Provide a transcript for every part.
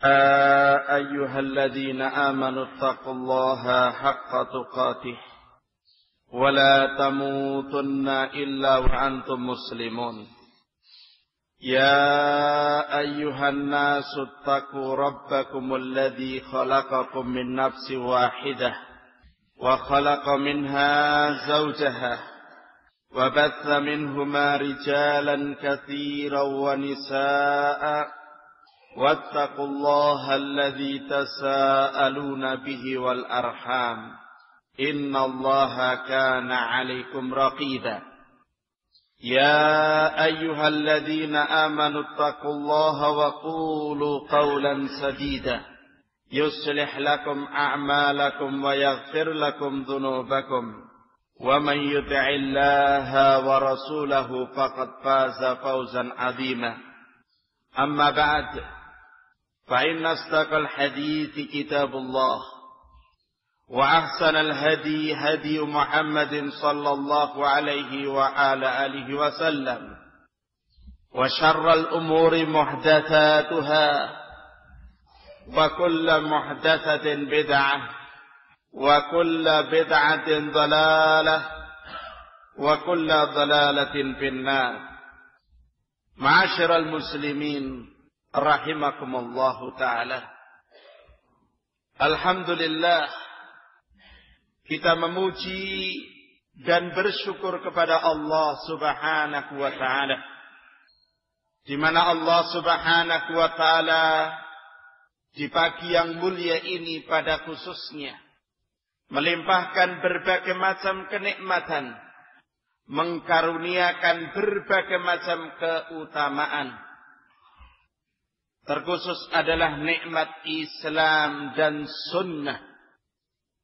أيها الذين آمنوا اتقوا الله حق تقاته ولا تموتن إلا وأنتم مسلمون يا أيها الناس اتقوا ربكم الذي خلقكم من نفس واحدة وخلق منها زوجها وبث منهما رجالا كثيرا ونساء واتقوا الله الذي تساءلون به والأرحام إن الله كان عليكم رقيبا يا أيها الذين آمنوا اتقوا الله وقولوا قولا سديدا يصلح لكم أعمالكم ويغفر لكم ذنوبكم ومن يطع الله ورسوله فقد فاز فوزا عظيما أما بعد فإن أصدق الحديث كتاب الله وأحسن الهدي هدي محمد صلى الله عليه وعلى آله وسلم وشر الأمور محدثاتها وكل محدثة بدعة وكل بدعة ضلالة وكل ضلالة في النار. Ma'asyiral muslimin rahimakumullahu ta'ala. Alhamdulillah, kita memuji dan bersyukur kepada Allah subhanahu wa ta'ala, di mana Allah subhanahu wa ta'ala di pagi yang mulia ini pada khususnya melimpahkan berbagai macam kenikmatan, mengkaruniakan berbagai macam keutamaan. Terkhusus adalah nikmat Islam dan sunnah.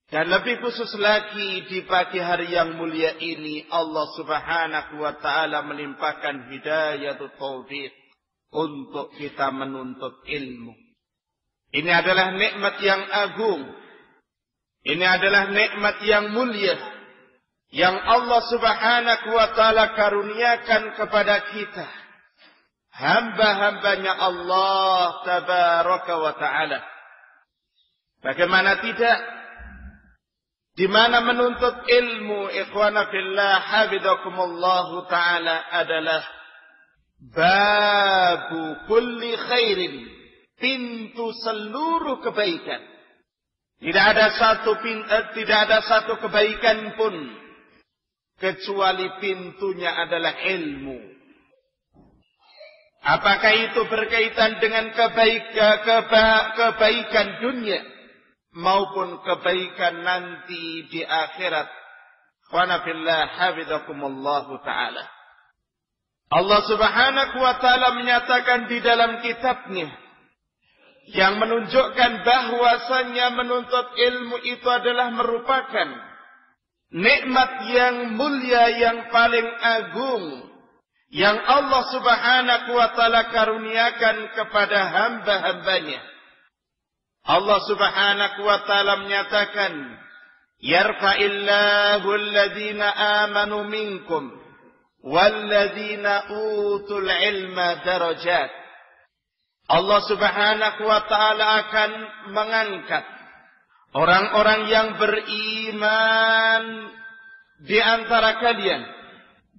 Dan lebih khusus lagi di pagi hari yang mulia ini Allah subhanahu wa ta'ala melimpahkan hidayatut taufiq untuk kita menuntut ilmu. Ini adalah nikmat yang agung. Ini adalah nikmat yang mulia yang Allah subhanahu wa ta'ala karuniakan kepada kita, hamba-hambanya Allah tabaraka wa ta'ala. Bagaimana tidak, di mana menuntut ilmu ikhwana fillah hafizakumullahu ta'ala adalah babu kulli khairin, pintu seluruh kebaikan. Tidak ada satu kebaikan pun kecuali pintunya adalah ilmu. Apakah itu berkaitan dengan kebaikan dunia maupun kebaikan nanti di akhirat. Wa fillah hafizakumullahu ta'ala. Allah subhanahu wa ta'ala menyatakan di dalam kitabnya yang menunjukkan bahwasannya menuntut ilmu itu adalah merupakan nikmat yang mulia yang paling agung yang Allah subhanahu wa ta'ala karuniakan kepada hamba-hambanya. Allah subhanahu wa ta'ala menyatakan, yarfa'illahu alladhina amanu minkum walladhina utul ilma darajat. Allah subhanahu wa ta'ala akan mengangkat orang-orang yang beriman di antara kalian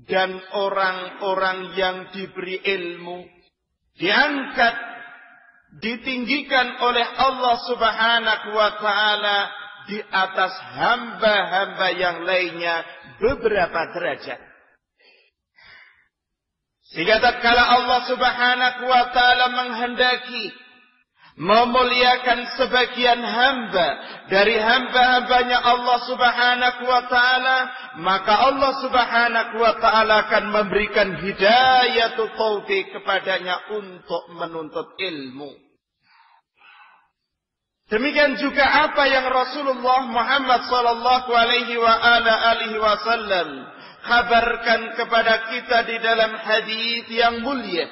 dan orang-orang yang diberi ilmu, diangkat, ditinggikan oleh Allah subhanahu wa ta'ala di atas hamba-hamba yang lainnya beberapa derajat. Sehingga tatkala Allah subhanahu wa ta'ala menghendaki memuliakan sebagian hamba dari hamba-hambanya Allah subhanahu wa ta'ala, maka Allah subhanahu wa ta'ala akan memberikan hidayatut taufiq kepadanya untuk menuntut ilmu. Demikian juga apa yang Rasulullah Muhammad sallallahu alaihi wasallam kabarkan kepada kita di dalam hadis yang mulia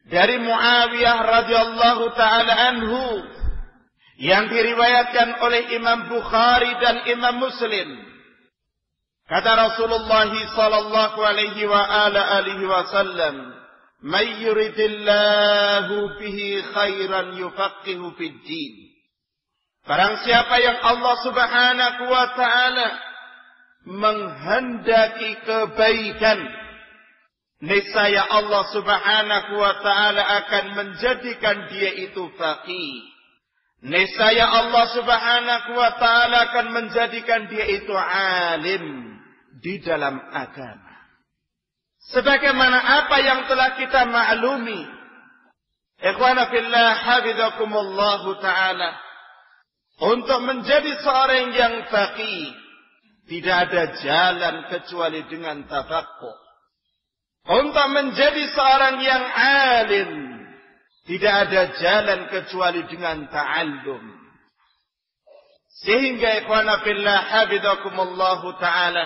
dari Muawiyah radhiyallahu taala anhu yang diriwayatkan oleh Imam Bukhari dan Imam Muslim. Kata Rasulullah sallallahu alaihi wasallam, may yuridillahu bihi khairan yufaqihu fid din. Barang siapa yang Allah Subhanahu wa taala menghendaki kebaikan, niscaya Allah Subhanahu wa taala akan menjadikan dia itu faqih. Niscaya Allah Subhanahu wa taala akan menjadikan dia itu alim di dalam agama. Sebagaimana apa yang telah kita maklumi, ikhwana fillah hafizakumullah taala, untuk menjadi seorang yang faqih tidak ada jalan kecuali dengan tafaqquh. Untuk menjadi seorang yang alim tidak ada jalan kecuali dengan ta'allum. Sehingga ikhwana fillah hafizakumullah taala,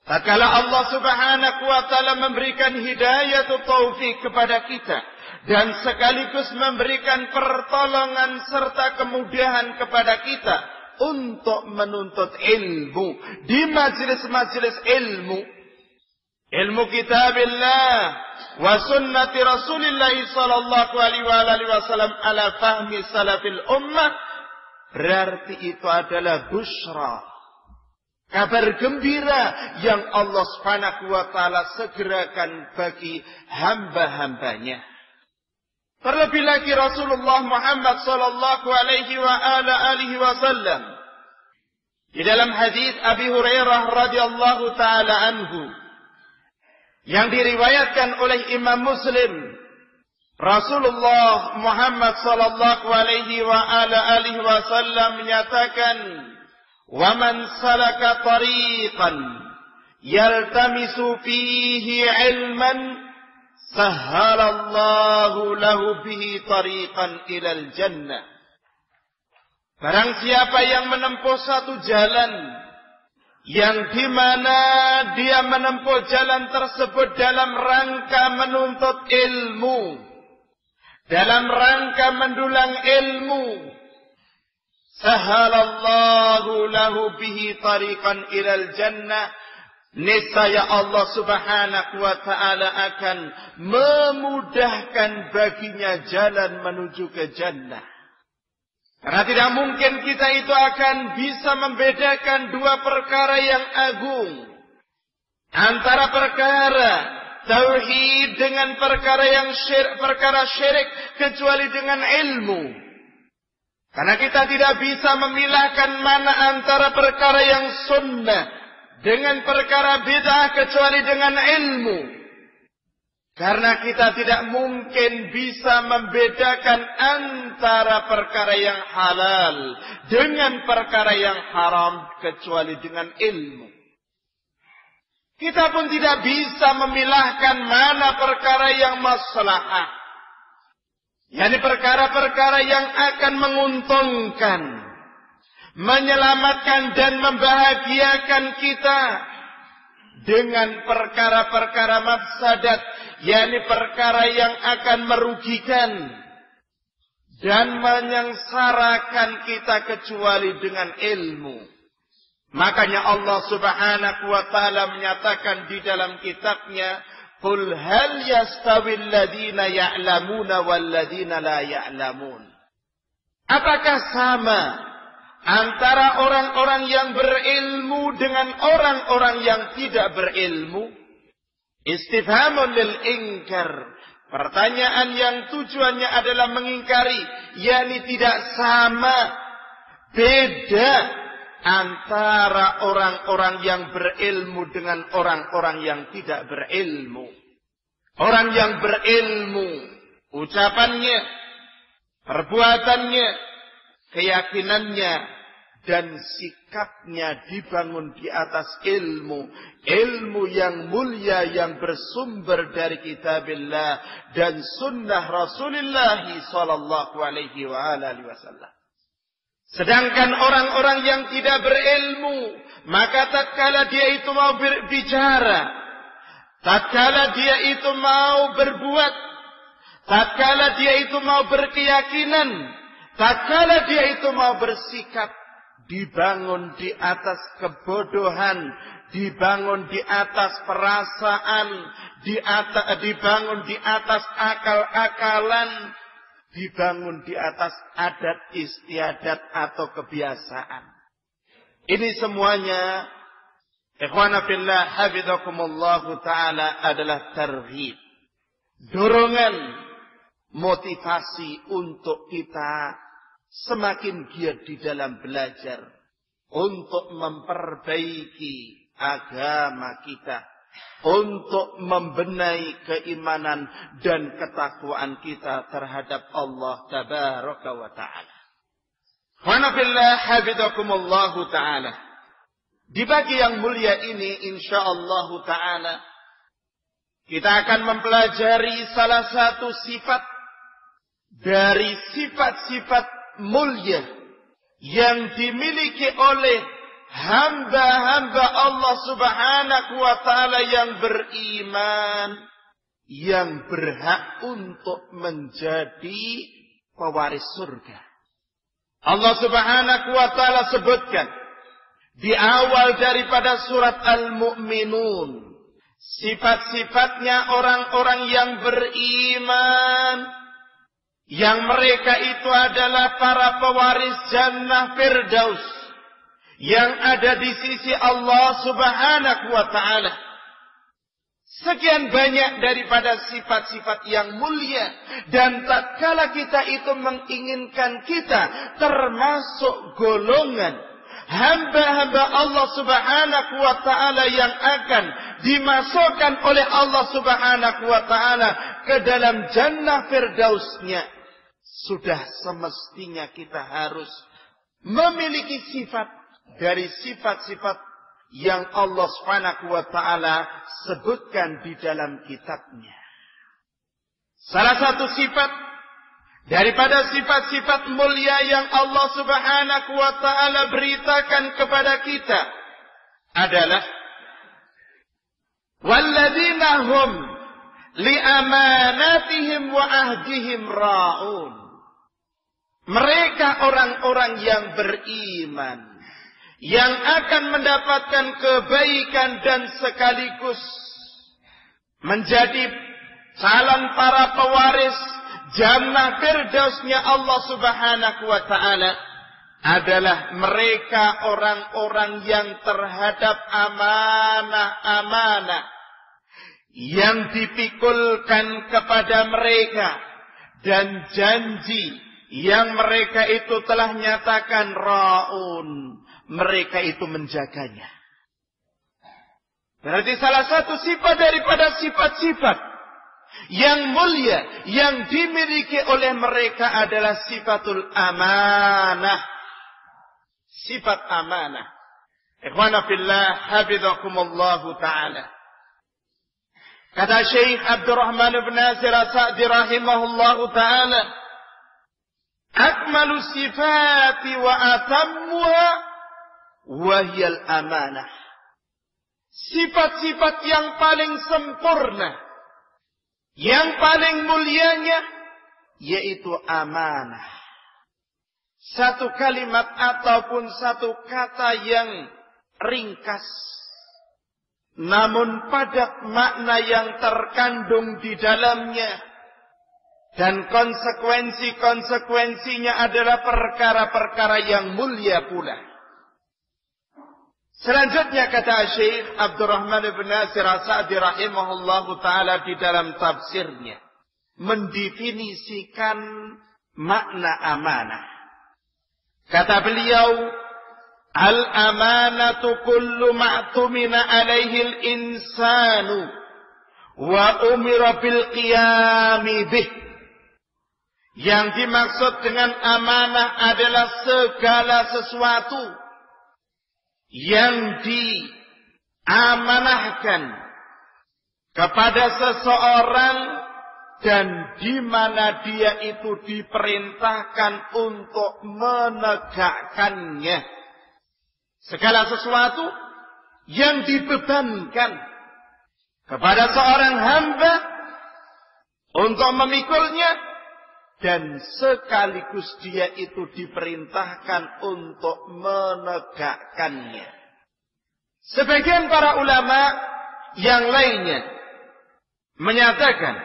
tatkala Allah Subhanahu wa taala memberikan hidayah atau taufik kepada kita dan sekaligus memberikan pertolongan serta kemudahan kepada kita untuk menuntut ilmu di majelis-majelis ilmu kitabillah wa sunnati Rasulillah sallallahu alaihi wasallam ala fahmi salafil ummah, berarti itu adalah busyra, kabar gembira yang Allah Subhanahu wa taala segerakan bagi hamba-hambanya. Terlebih lagi Rasulullah Muhammad sallallahu alaihi wasallam di dalam hadis Abi Hurairah radhiyallahu taala anhu yang diriwayatkan oleh Imam Muslim, Rasulullah Muhammad sallallahu alaihi wasallam menyatakan, "Wa man salaka tariqan yaltamisu fihi ilman sahhalallahu lahu bihi tariqan ilal jannah." Barang siapa yang menempuh satu jalan yang di mana dia menempuh jalan tersebut dalam rangka menuntut ilmu, dalam rangka mendulang ilmu, sahhalallahu lahu bihi tariqan ilal jannah, niscaya Allah Subhanahu wa taala akan memudahkan baginya jalan menuju ke jannah. Karena tidak mungkin kita itu akan bisa membedakan dua perkara yang agung, antara perkara tauhid dengan perkara syirik kecuali dengan ilmu. Karena kita tidak bisa memilahkan mana antara perkara yang sunnah dengan perkara bid'ah kecuali dengan ilmu. Karena kita tidak mungkin bisa membedakan antara perkara yang halal dengan perkara yang haram kecuali dengan ilmu. Kita pun tidak bisa memilahkan mana perkara yang maslahah, yakni perkara-perkara yang akan menguntungkan, menyelamatkan dan membahagiakan kita, dengan perkara-perkara mafsadat, yakni perkara yang akan merugikan dan menyengsarakan kita kecuali dengan ilmu. Makanya Allah Subhanahu wa taala menyatakan di dalam kitabnya, "Qul hal yastawil ladzina ya'lamuna wal ladzina la ya'lamun." Apakah sama antara orang-orang yang berilmu dengan orang-orang yang tidak berilmu? Istifhamun lil inkar. Pertanyaan yang tujuannya adalah mengingkari, yakni tidak sama, beda antara orang-orang yang berilmu dengan orang-orang yang tidak berilmu. Orang yang berilmu, ucapannya, perbuatannya, keyakinannya, dan sikapnya dibangun di atas ilmu. Ilmu yang mulia yang bersumber dari kitabillah dan sunnah Rasulullah sallallahu alaihi wasallam. Sedangkan orang-orang yang tidak berilmu, maka tatkala dia itu mau berbicara, tatkala dia itu mau berbuat, tatkala dia itu mau berkeyakinan, tatkala dia itu mau bersikap, dibangun di atas kebodohan dibangun di atas perasaan, dibangun di atas akal-akalan, dibangun di atas adat istiadat atau kebiasaan. Ini semuanya, ikhwana fillah hafizakumullahu ta'ala, adalah targhib, dorongan, motivasi untuk kita semakin giat di dalam belajar, untuk memperbaiki agama kita, untuk membenahi keimanan dan ketakwaan kita terhadap Allah tabaraka wa ta'ala. Wa nafillah hafizakumullahu ta'ala. Di pagi yang mulia ini insyaallah ta'ala kita akan mempelajari salah satu sifat dari sifat-sifat mulia yang dimiliki oleh hamba-hamba Allah subhanahu wa ta'ala yang beriman, yang berhak untuk menjadi pewaris surga. Allah subhanahu wa ta'ala sebutkan di awal daripada surat Al-Mu'minun sifat-sifatnya orang-orang yang beriman, yang mereka itu adalah para pewaris jannah Firdaus yang ada di sisi Allah subhanahu wa ta'ala. Sekian banyak daripada sifat-sifat yang mulia, dan tatkala kita itu menginginkan kita termasuk golongan hamba-hamba Allah subhanahu wa ta'ala yang akan dimasukkan oleh Allah subhanahu wa ta'ala ke dalam jannah Firdausnya, sudah semestinya kita harus memiliki sifat dari sifat-sifat yang Allah subhanahu wa ta'ala sebutkan di dalam kitabnya. Salah satu sifat daripada sifat-sifat mulia yang Allah subhanahu wa ta'ala beritakan kepada kita adalah walladzina hum li'amanatihim wa ahdihim ra'un. Mereka orang-orang yang beriman, yang akan mendapatkan kebaikan dan sekaligus menjadi calon para pewaris jannah Firdausnya Allah subhanahu wa ta'ala adalah mereka orang-orang yang terhadap amanah-amanah yang dipikulkan kepada mereka dan janji yang mereka itu telah nyatakan ra'un, mereka itu menjaganya. Berarti salah satu sifat daripada sifat-sifat yang mulia yang dimiliki oleh mereka adalah sifatul amanah. Sifat amanah. Ikhwana fillah hafizakumullahu ta'ala. Kata Syekh Abdurrahman bin Nasir As-Sa'di rahimahullahu ta'ala, akmalu sifati wa atammuha wahiyal amanah. Sifat-sifat yang paling sempurna, yang paling mulianya, yaitu amanah. Satu kalimat ataupun satu kata yang ringkas, namun padat makna yang terkandung di dalamnya, dan konsekuensi-konsekuensinya adalah perkara-perkara yang mulia pula. Selanjutnya kata Syekh Abdurrahman bin Nasir As-Sa'di rahimahullahu ta'ala di dalam tafsirnya, mendefinisikan makna amanah. Kata beliau, al-amanatu kullu ma'tumina alaihi al-insanu wa umira bil qiyami bih. Yang dimaksud dengan amanah adalah segala sesuatu yang diamanahkan kepada seseorang dan di mana dia itu diperintahkan untuk menegakkannya. Segala sesuatu yang dibebankan kepada seorang hamba untuk memikulnya, dan sekaligus dia itu diperintahkan untuk menegakkannya. Sebagian para ulama yang lainnya menyatakan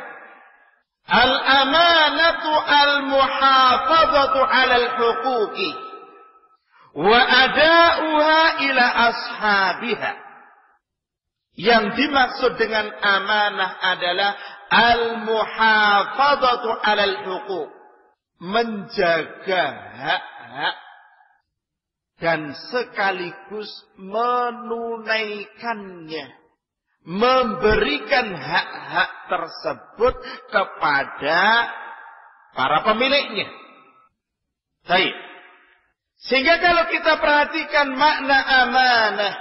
al-amanatu al-muhafazatu 'alal huquqi wa ada'uha ila ashabiha. Yang dimaksud dengan amanah adalah al-muhafazatu 'alal huquq, menjaga hak-hak dan sekaligus menunaikannya, memberikan hak-hak tersebut kepada para pemiliknya. Baik. Sehingga kalau kita perhatikan makna amanah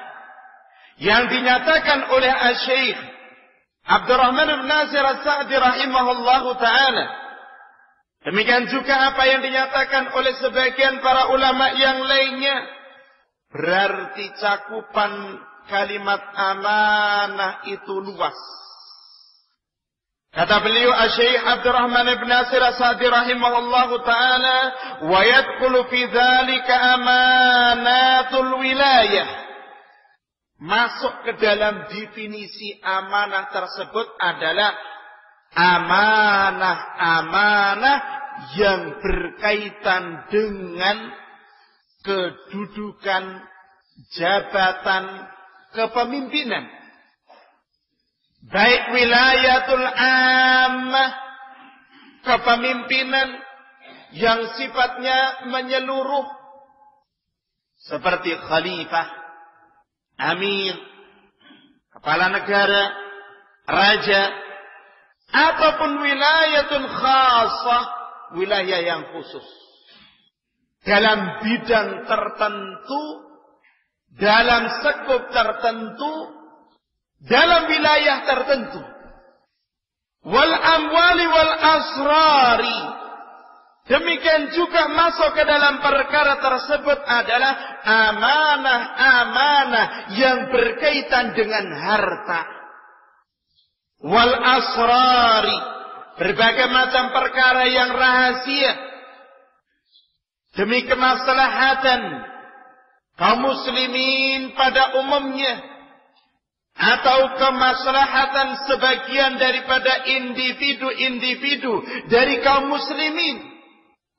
yang dinyatakan oleh Asy-Syaikh Abdurrahman bin Nasir As-Sa'di rahimahullahu taala, demikian juga apa yang dinyatakan oleh sebagian para ulama yang lainnya, berarti cakupan kalimat amanah itu luas. Kata beliau Asy-Syaikh Abdurrahman bin Nasir As-Sa'di rahimahullahu taala, wa yadkhulu fi dzalika amanatul wilayah. Masuk ke dalam definisi amanah tersebut adalah amanah-amanah yang berkaitan dengan kedudukan jabatan kepemimpinan. Baik wilayatul ammah, kepemimpinan yang sifatnya menyeluruh, seperti khalifah, amir, kepala negara, raja, ataupun wilayatun khasah, wilayah yang khusus dalam bidang tertentu, dalam sekup tertentu, dalam wilayah tertentu. Wal amwali wal asrari, demikian juga masuk ke dalam perkara tersebut adalah amanah-amanah yang berkaitan dengan harta. Wal asrari, berbagai macam perkara yang rahasia demi kemaslahatan kaum muslimin pada umumnya, atau kemaslahatan sebagian daripada individu-individu dari kaum muslimin.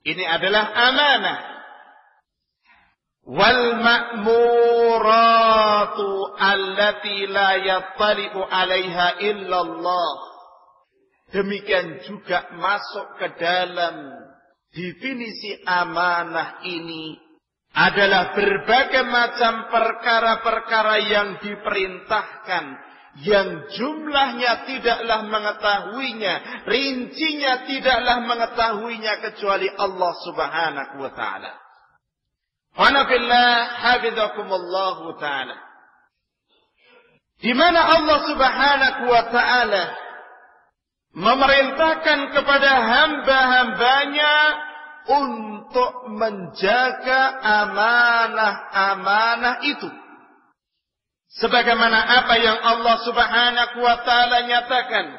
Ini adalah amanah. Wal ma'muratu allati la yattali'u 'alaiha illallah. Demikian juga masuk ke dalam definisi amanah ini adalah berbagai macam perkara-perkara yang diperintahkan, yang jumlahnya tidaklah mengetahuinya, rincinya tidaklah mengetahuinya kecuali Allah Subhanahu wa taala. Wa nafillah hafizakumullah taala. Di mana Allah Subhanahu wa taala memerintahkan kepada hamba-hambanya untuk menjaga amanah-amanah itu. Sebagaimana apa yang Allah Subhanahu wa taala nyatakan,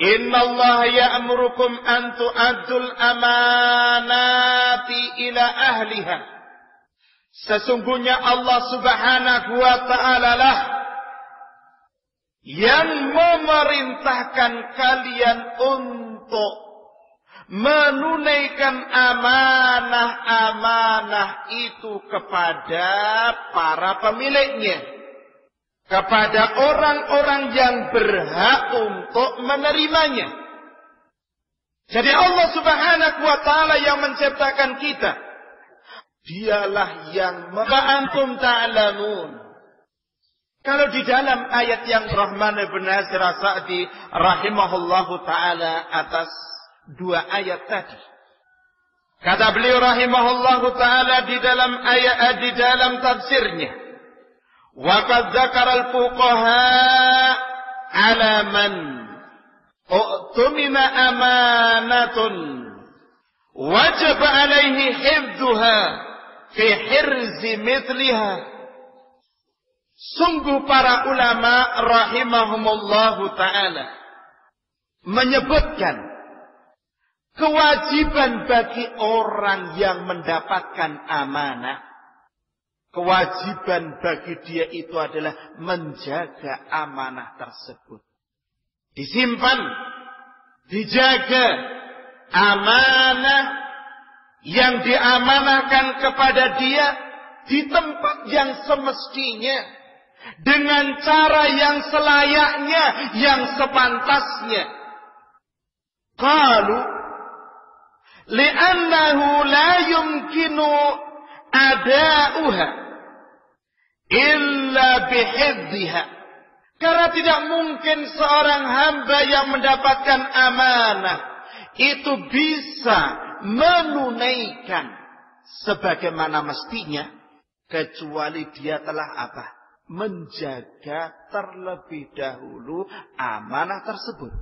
innallaha ya'murukum an tu'addul amanati ila ahliha. Sesungguhnya Allah Subhanahu wa taala lah yang memerintahkan kalian untuk menunaikan amanah-amanah itu kepada para pemiliknya, kepada orang-orang yang berhak untuk menerimanya. Jadi Allah Subhanahu wa taala yang menciptakan kita, dialah yang antum ta'lamun. Kalau di dalam ayat yang Rahman bin Nasir As-Sa'di rahimahullahu taala atas dua ayat tadi, kata beliau rahimahullahu taala di dalam ayat, di dalam tafsirnya, wa qad dzakara al-fuqaha 'ala man u'tumina amanatun wajib 'alaihi hifdzuha fi hirzi mithliha. Sungguh para ulama rahimahumullahu ta'ala menyebutkan kewajiban bagi orang yang mendapatkan amanah, kewajiban bagi dia itu adalah menjaga amanah tersebut. Disimpan, dijaga amanah yang diamanahkan kepada dia di tempat yang semestinya, dengan cara yang selayaknya, yang sepantasnya. Qalu li'annahu la yumkinu ada'uha illa bihifdhiha. Karena tidak mungkin seorang hamba yang mendapatkan amanah itu bisa menunaikan sebagaimana mestinya, kecuali dia telah apa? Menjaga terlebih dahulu amanah tersebut.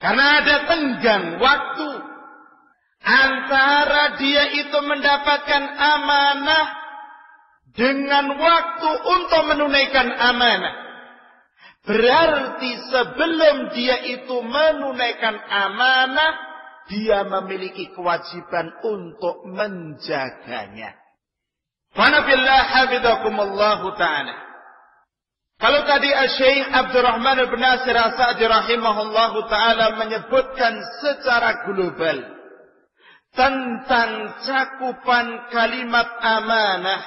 Karena ada tenggang waktu antara dia itu mendapatkan amanah dengan waktu untuk menunaikan amanah. Berarti sebelum dia itu menunaikan amanah, dia memiliki kewajiban untuk menjaganya. Fanabillah hafizakumullahu ta'ala. Kalau tadi Syekh Abdurrahman bin Nasir As-Sa'di rahimahullahu ta'ala menyebutkan secara global tentang cakupan kalimat amanah,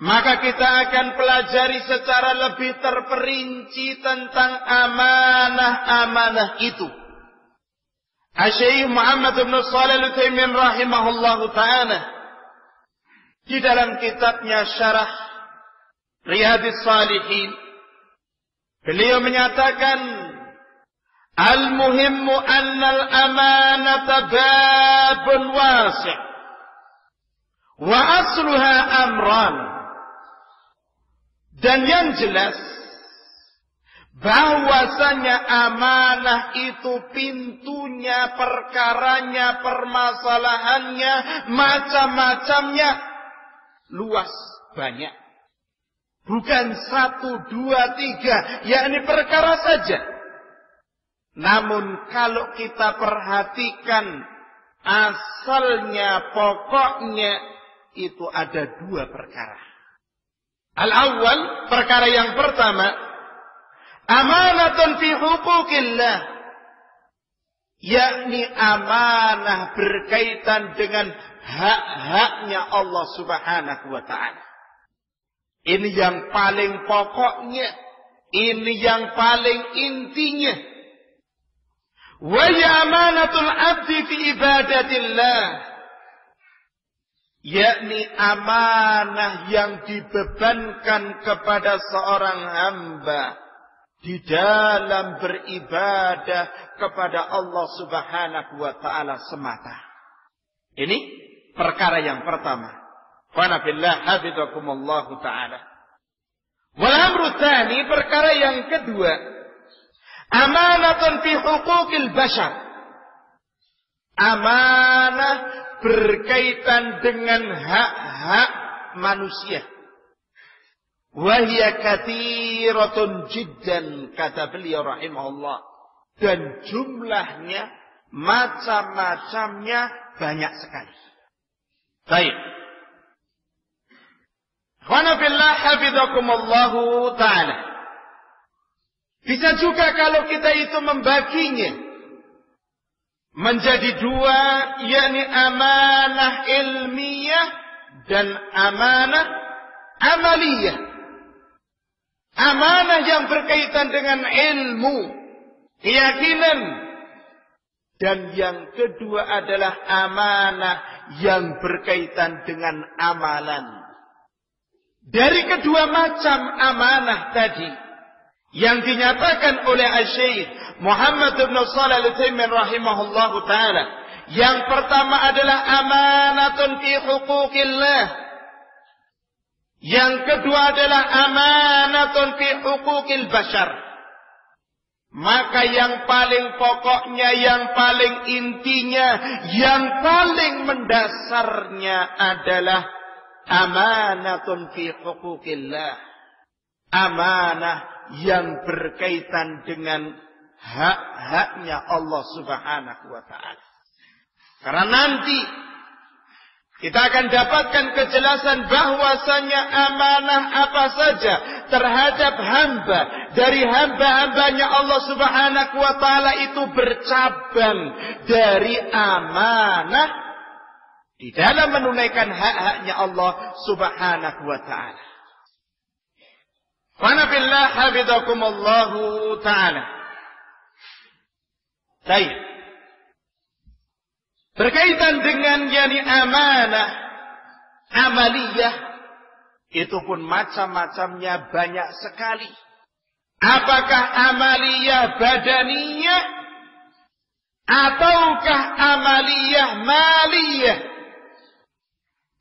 maka kita akan pelajari secara lebih terperinci tentang amanah-amanah itu. Syekh Muhammad bin Shalih Al-Utsaimin rahimahullahu ta'ala di dalam kitabnya Syarah Riyadhis Shalihin, beliau menyatakan, al-muhimmu annal amanata babun wasi' wa asluha amran. Dan yang jelas bahwasanya amanah itu pintunya, perkaranya, permasalahannya, macam-macamnya luas, banyak. Bukan 1, 2, 3, yakni perkara saja. Namun kalau kita perhatikan asalnya, pokoknya itu ada 2 perkara. Al-awwal, perkara yang pertama, amanatun fi hukukillah, yakni amanah berkaitan dengan hak-haknya Allah Subhanahu wa ta'ala. Ini yang paling pokoknya, ini yang paling intinya. Wa amanatul abdi fi ibadatillah, yakni amanah yang dibebankan kepada seorang hamba di dalam beribadah kepada Allah Subhanahu wa ta'ala semata. Ini perkara yang pertama. Wa billah hafizakumullahu ta'ala. Wal amru tsani, perkara yang kedua, amanatun fi hukukil bashar, amanah berkaitan dengan hak-hak manusia. Wahia katsiratun jiddan, kata beliau rahimahullah, dan jumlahnya, macam-macamnya banyak sekali. Baik. Khana billah hafizakumullahu ta'ala. Bisa juga kalau kita itu membaginya menjadi 2, yakni amanah ilmiah dan amanah amaliyah. Amanah yang berkaitan dengan ilmu, keyakinan. Dan yang kedua adalah amanah yang berkaitan dengan amalan. Dari kedua macam amanah tadi yang dinyatakan oleh Syekh Muhammad bin Shalih Al-Utsaimin rahimahullahu taala, yang pertama adalah amanatun fi hukukillah, yang kedua adalah amanatun fi hukukil bashar. Maka yang paling pokoknya, yang paling intinya, yang paling mendasarnya adalah amanatun fi hukukillah, amanah yang berkaitan dengan hak-haknya Allah Subhanahu wa ta'ala. Karena nanti Kita akan dapatkan kejelasan bahwasanya amanah apa saja terhadap hamba dari hamba-hambanya Allah Subhanahu wa taala itu bercabang dari amanah di dalam menunaikan hak-haknya Allah Subhanahu wa taala. Wa nabillah hafizakumullahu taala. Baik. Berkaitan dengan amanah amaliyah, itu pun macam-macamnya banyak sekali. Apakah amaliyah badaniyah ataukah amaliyah maliyah?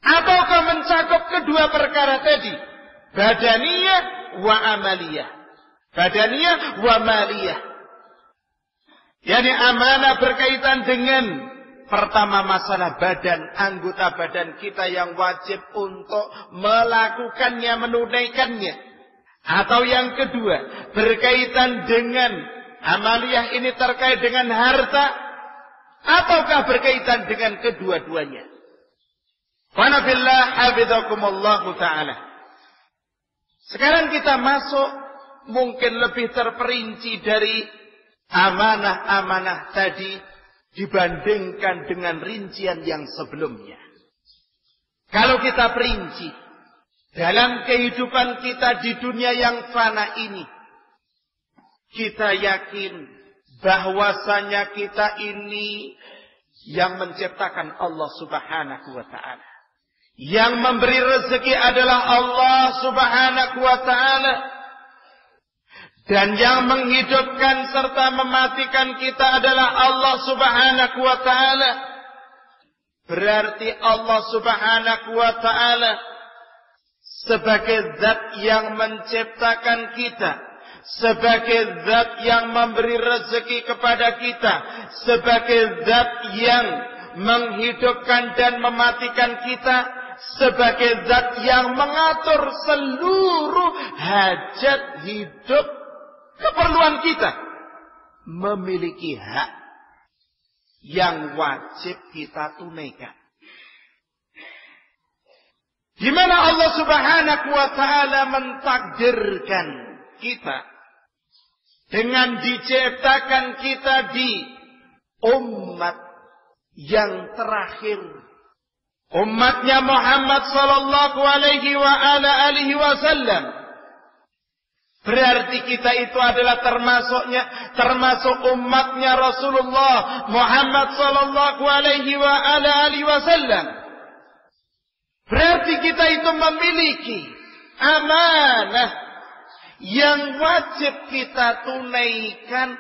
Ataukah mencakup kedua perkara tadi? Badaniyah wa amaliyah. Badaniyah wa maliyah. Amanah berkaitan dengan pertama masalah badan, anggota badan kita yang wajib untuk melakukannya, menunaikannya. Atau yang kedua, berkaitan dengan amaliyah ini terkait dengan harta, ataukah berkaitan dengan kedua-duanya. Wa nafillah hafizakumullahu ta'ala. Sekarang kita masuk mungkin lebih terperinci dari amanah-amanah tadi dibandingkan dengan rincian yang sebelumnya. Kalau kita perinci dalam kehidupan kita di dunia yang fana ini, kita yakin bahwasanya kita ini yang menciptakan Allah Subhanahu wa taala. Yang memberi rezeki adalah Allah Subhanahu wa taala. Dan yang menghidupkan serta mematikan kita adalah Allah Subhanahu wa ta'ala. Berarti Allah Subhanahu wa ta'ala sebagai zat yang menciptakan kita, sebagai zat yang memberi rezeki kepada kita, sebagai zat yang menghidupkan dan mematikan kita, sebagai zat yang mengatur seluruh hajat hidup keperluan kita, memiliki hak yang wajib kita tunaikan. Di mana Allah Subhanahu wa taala mentakdirkan kita dengan diciptakan kita di umat yang terakhir, umatnya Muhammad sallallahu alaihi wa ala alihi wasallam. Berarti kita itu adalah termasuk umatnya Rasulullah Muhammad sallallahu alaihi wa ala alihi wasallam. Berarti kita itu memiliki amanah yang wajib kita tunaikan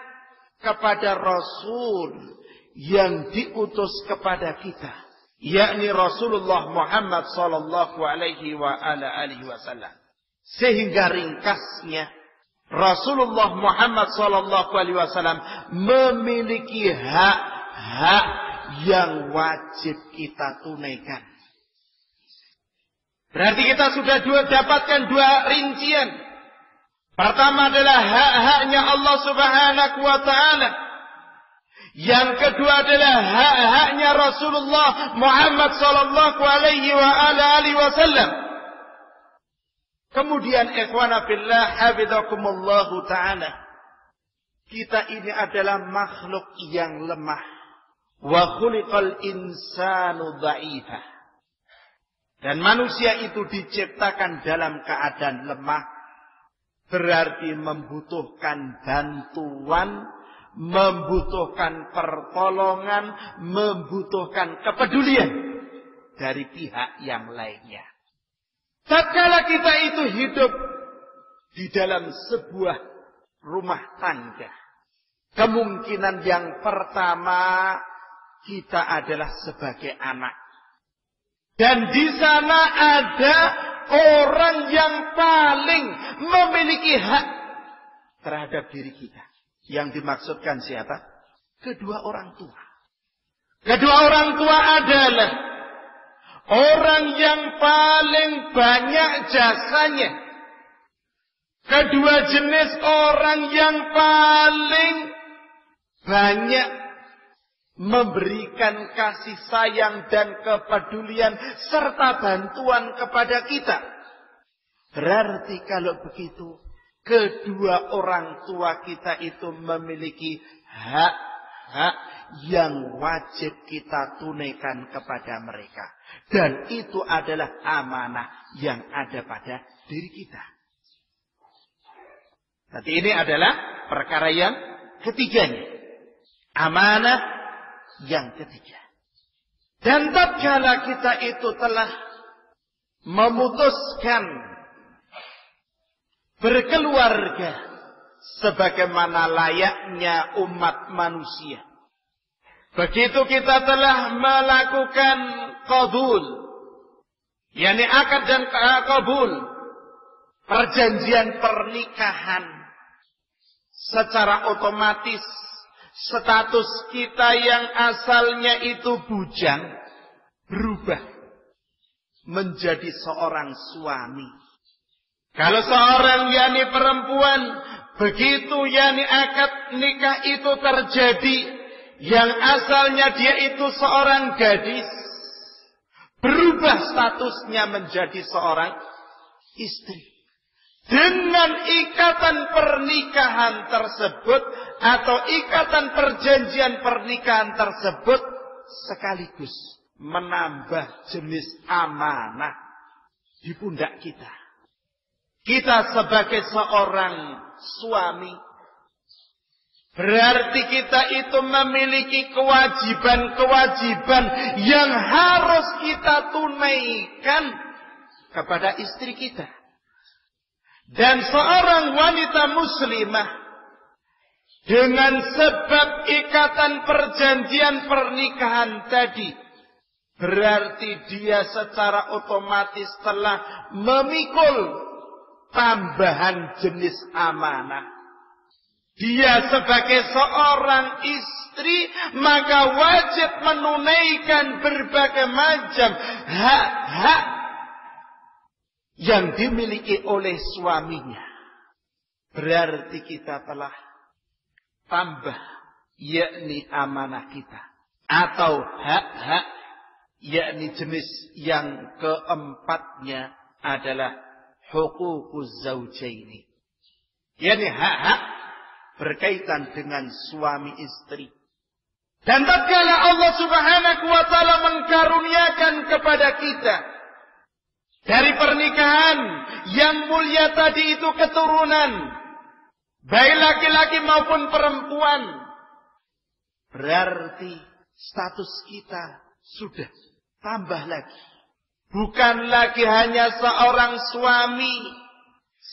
kepada Rasul yang diutus kepada kita, yakni Rasulullah Muhammad sallallahu alaihi wa ala alihi wasallam. Sehingga ringkasnya Rasulullah Muhammad sallallahu alaihi wasallam memiliki hak-hak yang wajib kita tunaikan. Berarti kita sudah dapatkan dua rincian. Pertama adalah hak-haknya Allah Subhanahu wa taala. Yang kedua adalah hak-haknya Rasulullah Muhammad sallallahu alaihi wa ala alihi wasallam. Kemudian ikhwana fillah hafizakumullahu ta'ala, kita ini adalah makhluk yang lemah. Wa khuliqal insanu dha'ifa. Dan manusia itu diciptakan dalam keadaan lemah. Berarti membutuhkan bantuan, membutuhkan pertolongan, membutuhkan kepedulian dari pihak yang lainnya. Tatkala kita itu hidup di dalam sebuah rumah tangga, kemungkinan yang pertama kita adalah sebagai anak. Dan di sana ada orang yang paling memiliki hak terhadap diri kita. Yang dimaksudkan siapa? Kedua orang tua. Kedua orang tua adalah orang yang paling banyak jasanya. Kedua jenis orang yang paling banyak memberikan kasih sayang dan kepedulian serta bantuan kepada kita. Berarti kalau begitu, kedua orang tua kita itu memiliki hak-hak yang wajib kita tunaikan kepada mereka. Dan itu adalah amanah yang ada pada diri kita. Nanti ini adalah perkara yang ketiganya. Amanah yang ketiga. Dan tatkala kita itu telah memutuskan berkeluarga sebagaimana layaknya umat manusia. Begitu kita telah melakukan qabul, yakni akad dan qabul, perjanjian pernikahan, secara otomatis status kita yang asalnya itu bujang berubah menjadi seorang suami. Kalau seorang yakni perempuan, begitu yakni akad nikah itu terjadi, yang asalnya dia itu seorang gadis, berubah statusnya menjadi seorang istri. Dengan ikatan pernikahan tersebut atau ikatan perjanjian pernikahan tersebut sekaligus menambah jenis amanah di pundak kita. Kita sebagai seorang suami, berarti kita itu memiliki kewajiban-kewajiban yang harus kita tunaikan kepada istri kita. Dan seorang wanita muslimah dengan sebab ikatan perjanjian pernikahan tadi, berarti dia secara otomatis telah memikul tambahan jenis amanah. Dia sebagai seorang istri maka wajib menunaikan berbagai macam hak-hak yang dimiliki oleh suaminya. Berarti kita telah tambah yakni amanah kita. Atau hak-hak yakni jenis yang keempatnya adalah hukukuz zaujaini. Yakni hak-hak berkaitan dengan suami istri. Dan tatkala Allah Subhanahu wa taala mengkaruniakan kepada kita dari pernikahan yang mulia tadi itu keturunan, baik laki-laki maupun perempuan, berarti status kita sudah tambah lagi. Bukan lagi hanya seorang suami,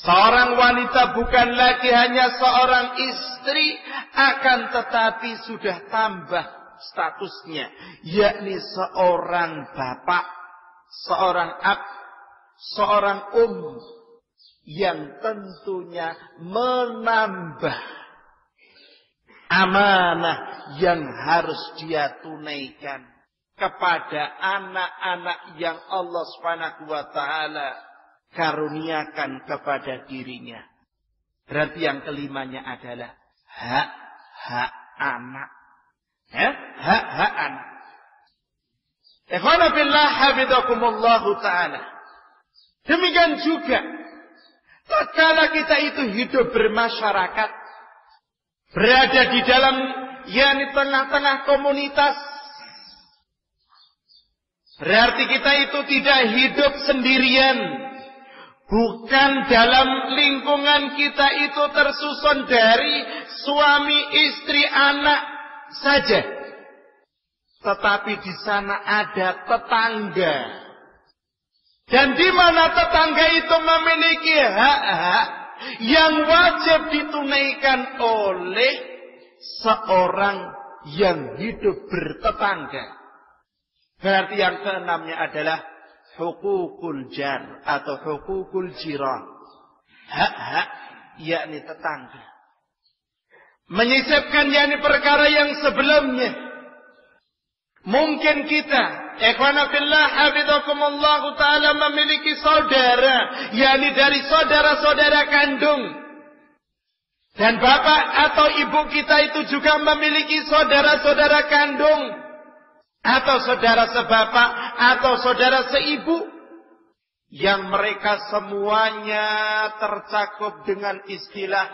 seorang wanita bukan lagi hanya seorang istri, akan tetapi sudah tambah statusnya, yakni seorang bapak, seorang ab, seorang yang tentunya menambah amanah yang harus dia tunaikan kepada anak-anak yang Allah Subhanahu wa taala karuniakan kepada dirinya. Berarti yang kelimanya adalah hak-hak anak. Hak-hak anak. Ikhwana billah hafizakumullahu taala. Demikian juga tatkala kita itu hidup bermasyarakat, berada di dalam yakni tengah-tengah komunitas, berarti kita itu tidak hidup sendirian. Bukan dalam lingkungan kita itu tersusun dari suami, istri, anak saja. Tetapi di sana ada tetangga. Dan di mana tetangga itu memiliki hak-hak yang wajib ditunaikan oleh seorang yang hidup bertetangga. Berarti yang keenamnya adalah hukukul jar atau hukukul jiran. Hak-hak yakni tetangga. Menyisipkan yakni perkara yang sebelumnya. Mungkin kita, ikhwana fillah hafizakumullah ta'ala, memiliki saudara, yakni dari saudara-saudara kandung. Dan bapak atau ibu kita itu juga memiliki saudara-saudara kandung, atau saudara sebapak, atau saudara seibu, yang mereka semuanya tercakup dengan istilah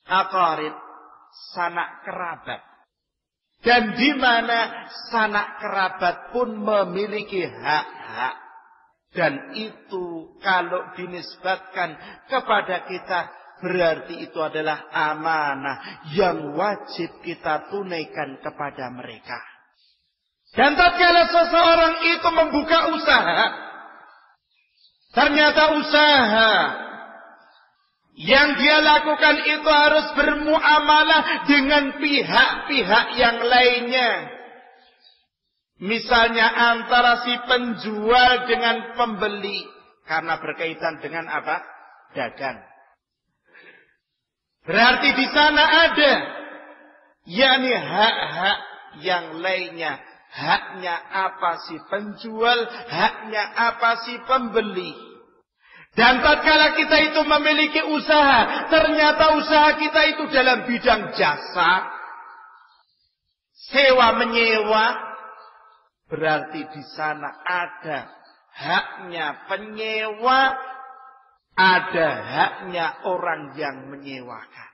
aqarib, sanak kerabat. Dan di mana sanak kerabat pun memiliki hak-hak. Dan itu kalau dinisbatkan kepada kita, berarti itu adalah amanah yang wajib kita tunaikan kepada mereka. Dan tatkala seseorang itu membuka usaha, ternyata usaha yang dia lakukan itu harus bermuamalah dengan pihak-pihak yang lainnya. Misalnya antara si penjual dengan pembeli, karena berkaitan dengan apa? Dagang. Berarti di sana ada, yakni hak-hak yang lainnya. Haknya apa si penjual, haknya apa si pembeli. Dan tatkala kita itu memiliki usaha, ternyata usaha kita itu dalam bidang jasa, sewa menyewa, berarti di sana ada haknya penyewa, ada haknya orang yang menyewakan.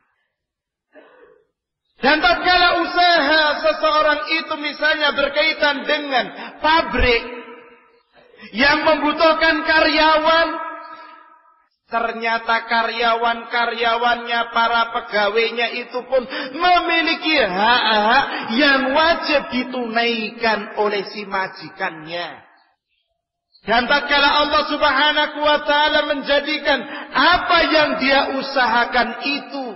Dan tatkala usaha seseorang itu misalnya berkaitan dengan pabrik yang membutuhkan karyawan, ternyata karyawan-karyawannya, para pegawainya itu pun memiliki hak-hak yang wajib ditunaikan oleh si majikannya. Dan tatkala Allah Subhanahu wa taala menjadikan apa yang dia usahakan itu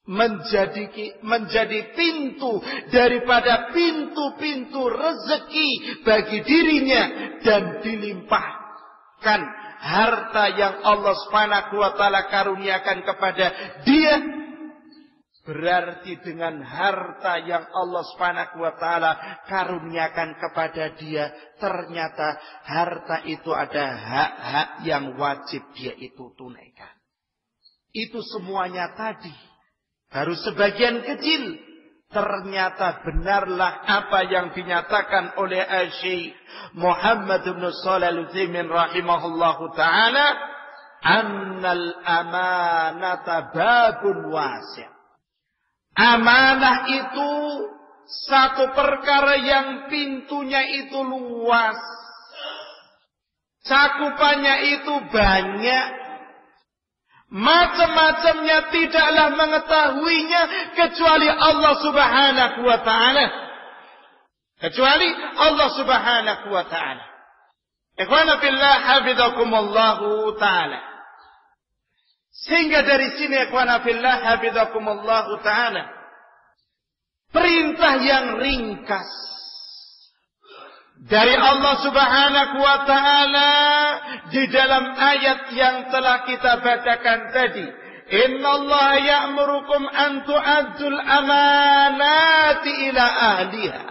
menjadi pintu daripada pintu-pintu rezeki bagi dirinya, dan dilimpahkan harta yang Allah Subhanahu wa taala karuniakan kepada dia, berarti dengan harta yang Allah Subhanahu wa taala karuniakan kepada dia, ternyata harta itu ada hak-hak yang wajib dia itu tunaikan. Itu semuanya tadi baru sebagian kecil. Ternyata benarlah apa yang dinyatakan oleh Syekh Muhammad bin Shalih Al-Utsaimin rahimahullahu taala, annal amanata babun wasi'. Amanah itu satu perkara yang pintunya itu luas, cakupannya itu banyak, macam-macamnya tidaklah mengetahuinya kecuali Allah Subhanahu wa taala. Kecuali Allah Subhanahu wa taala. Ikhwana fillah hafizakumullahu taala. Sehingga dari sini ikhwana fillah hafizakumullahu taala, perintah yang ringkas dari Allah Subhanahu wa taala di dalam ayat yang telah kita bacakan tadi, innallaha ya'murukum an tu'addul amanati ila ahliha.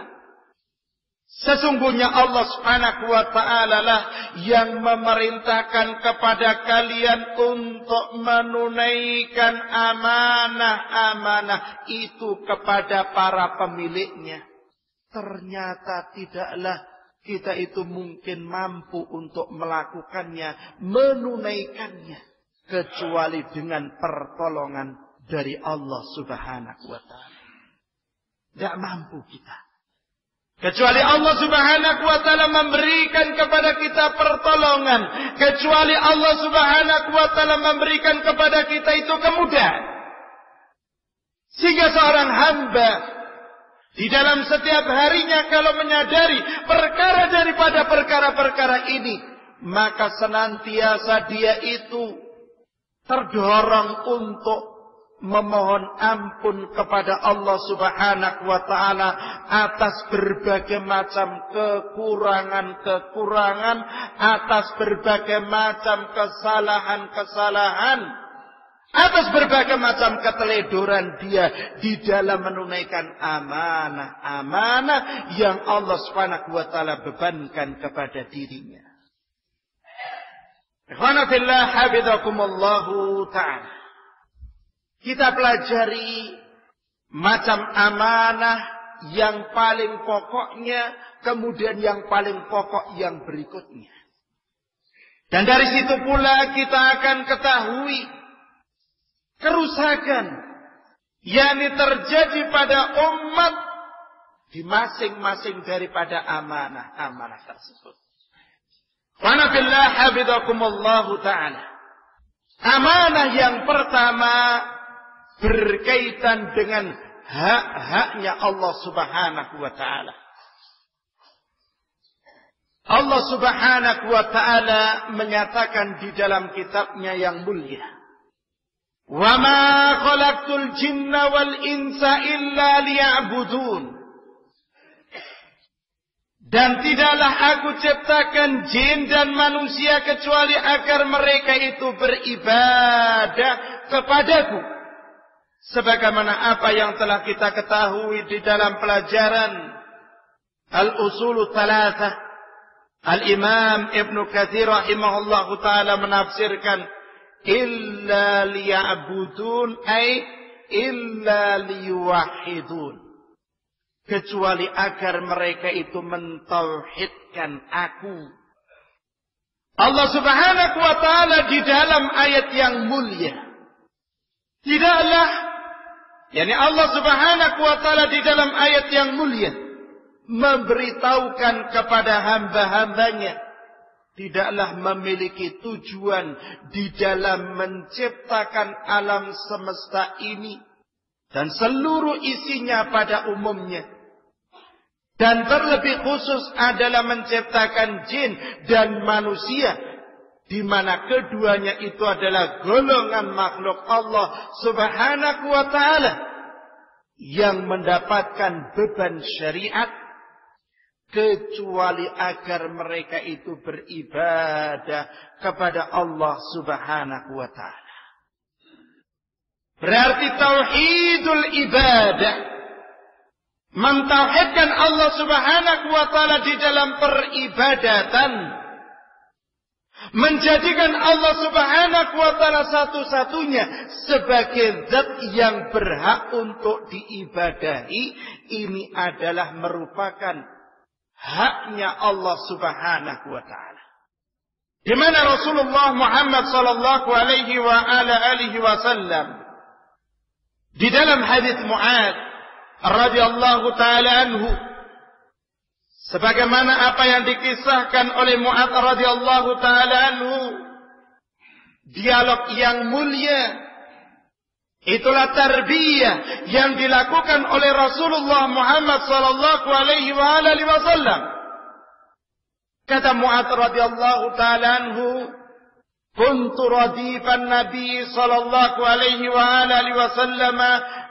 Sesungguhnya Allah Subhanahu wa taala lah yang memerintahkan kepada kalian untuk menunaikan amanah-amanah itu kepada para pemiliknya. Ternyata tidaklah kita itu mungkin mampu untuk melakukannya, menunaikannya, kecuali dengan pertolongan dari Allah Subhanahu wa taala. Tidak mampu kita. Kecuali Allah Subhanahu wa taala memberikan kepada kita pertolongan, kecuali Allah Subhanahu wa taala memberikan kepada kita itu kemudahan. Sehingga seorang hamba di dalam setiap harinya kalau menyadari perkara daripada perkara-perkara ini, maka senantiasa dia itu terdorong untuk memohon ampun kepada Allah Subhanahu wa taala atas berbagai macam kekurangan-kekurangan, atas berbagai macam kesalahan-kesalahan, atas berbagai macam keteledoran dia di dalam menunaikan amanah-amanah yang Allah Subhanahu wa taala bebankan kepada dirinya. Ikhwana fillah hafizakumullahu taala. kita pelajari macam amanah yang paling pokoknya, kemudian yang paling pokok yang berikutnya. Dan dari situ pula kita akan ketahui kerusakan yakni terjadi pada umat di masing-masing daripada amanah-amanah tersebut. Wa nabillah habidakumullahu ta'ala. Amanah yang pertama berkaitan dengan hak-haknya Allah Subhanahu wa ta'ala. Allah Subhanahu wa ta'ala menyatakan di dalam kitabnya yang mulia, "Wa ma khalaqtul jinna wal insa illa liya'budun." Dan tidaklah aku ciptakan jin dan manusia kecuali agar mereka itu beribadah kepadaku. Sebagaimana apa yang telah kita ketahui di dalam pelajaran Al-Usul Thalathah, Al-Imam Ibn Katsir rahimahullahu ta'ala menafsirkan, illa liya'budun ay illa liyuwahidun. Kecuali agar mereka itu mentauhidkan aku. Allah Subhanahu wa ta'ala di dalam ayat yang mulia tidaklah, yakni Allah Subhanahu wa ta'ala di dalam ayat yang mulia memberitahukan kepada hamba-hambanya tidaklah memiliki tujuan di dalam menciptakan alam semesta ini dan seluruh isinya pada umumnya. Dan terlebih khusus adalah menciptakan jin dan manusia, di mana keduanya itu adalah golongan makhluk Allah Subhanahu wa ta'ala yang mendapatkan beban syariat, kecuali agar mereka itu beribadah kepada Allah Subhanahu wa ta'ala. Berarti tauhidul ibadah, mentauhidkan Allah Subhanahu wa ta'ala di dalam peribadatan, menjadikan Allah Subhanahu wa ta'ala satu-satunya sebagai zat yang berhak untuk diibadahi. Ini adalah merupakan haknya Allah Subhanahu wa ta'ala. Di mana Rasulullah Muhammad sallallahu alaihi wa ala alihi wasallam di dalam hadis Mu'adz radhiyallahu ta'ala anhu, sebagaimana apa yang dikisahkan oleh Mu'adz radhiyallahu ta'ala anhu, dialog yang mulia, itulah tarbiyah yang dilakukan oleh Rasulullah Muhammad sallallahu alaihi wa alihi wasallam. Kata Mu'adz radhiyallahu ta'ala anhu, kuntu radifan Nabi sallallahu alaihi wa alihi wasallam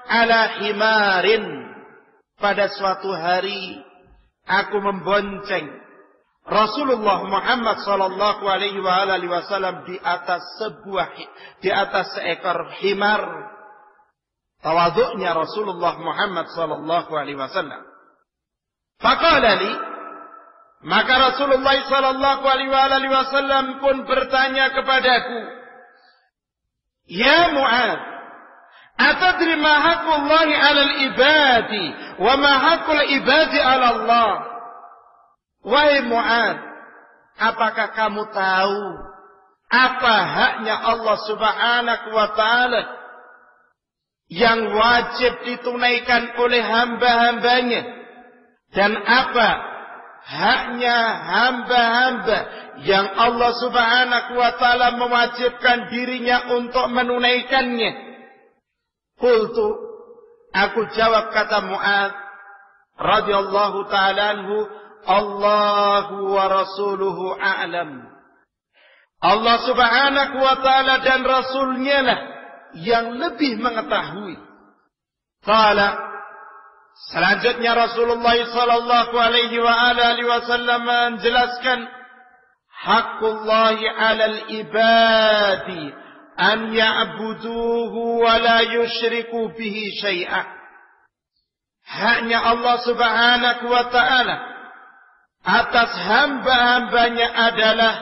ala himarin. Pada suatu hari aku membonceng Rasulullah Muhammad sallallahu alaihi wa alihi wasallam di atas seekor himar. Tawadhu'nya Rasulullah Muhammad sallallahu alaihi wasallam. Faqala li, maka Rasulullah sallallahu alaihi wasallam pun bertanya kepadaku, "Ya Mu'adz, atadri ma haqqullahi 'alal ibadi wa ma haqqul ibadi 'ala Allah?" Wahai Mu'adz, apakah kamu tahu apa haknya Allah Subhanahu wa ta'ala yang wajib ditunaikan oleh hamba-hambanya, dan apa haknya hamba-hamba yang Allah Subhanahu wa ta'ala mewajibkan dirinya untuk menunaikannya? Qultu, aku jawab, kata Mu'adz radhiyallahu ta'ala anhu, Allahu wa rasuluhu a'lam. Allah Subhanahu wa ta'ala dan Rasulnya lah yang lebih mengetahui. Qala, selanjutnya Rasulullah sallallahu alaihi wa alihi wasallam menjelaskan, haqqullahi 'alal ibadi an ya'buduhu wa la yusyriku bihi syai'a. Haknya Allah Subhanahu wa ta'ala atas hamba-hambanya adalah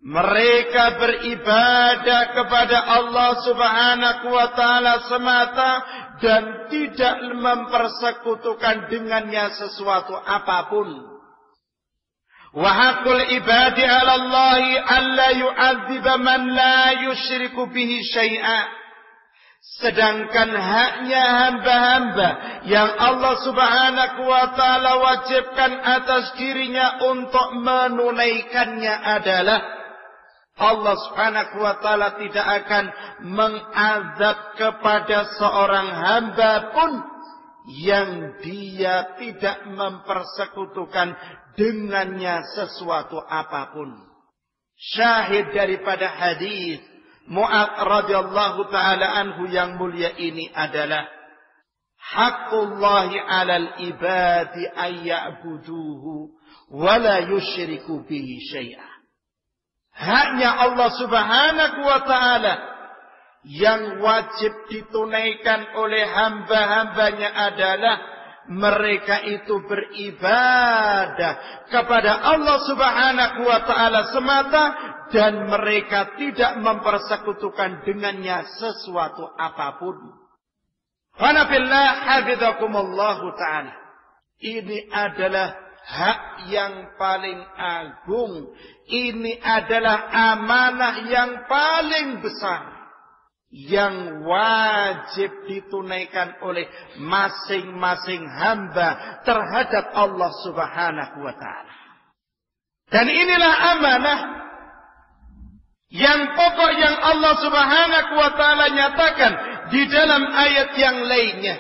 Mereka beribadah kepada Allah Subhanahu wa ta'ala semata dan tidak mempersekutukan dengannya sesuatu apapun. Wa haqqul ibadi 'ala Allahi alla yu'adziba man la yusyriku bihi syai'a. Sedangkan haknya hamba-hamba yang Allah Subhanahu wa ta'ala wajibkan atas dirinya untuk menunaikannya adalah Allah Subhanahu wa ta'ala tidak akan mengazab kepada seorang hamba pun yang dia tidak mempersekutukan dengannya sesuatu apapun. Syahid daripada hadis Mu'adz radhiyallahu ta'ala anhu yang mulia ini adalah haqqullahi 'alal ibadi ayya'buduhu wa la yusyriku bihi syai'a. Haknya Allah Subhanahu wa ta'ala yang wajib ditunaikan oleh hamba-hambanya adalah mereka itu beribadah kepada Allah Subhanahu wa ta'ala semata dan mereka tidak mempersekutukan dengannya sesuatu apapun. Qanabillah hafizakumullahu ta'ala. Ini adalah hak yang paling agung. Ini adalah amanah yang paling besar yang wajib ditunaikan oleh masing-masing hamba terhadap Allah Subhanahu wa ta'ala. Dan inilah amanah yang pokok yang Allah Subhanahu wa ta'ala nyatakan di dalam ayat yang lainnya.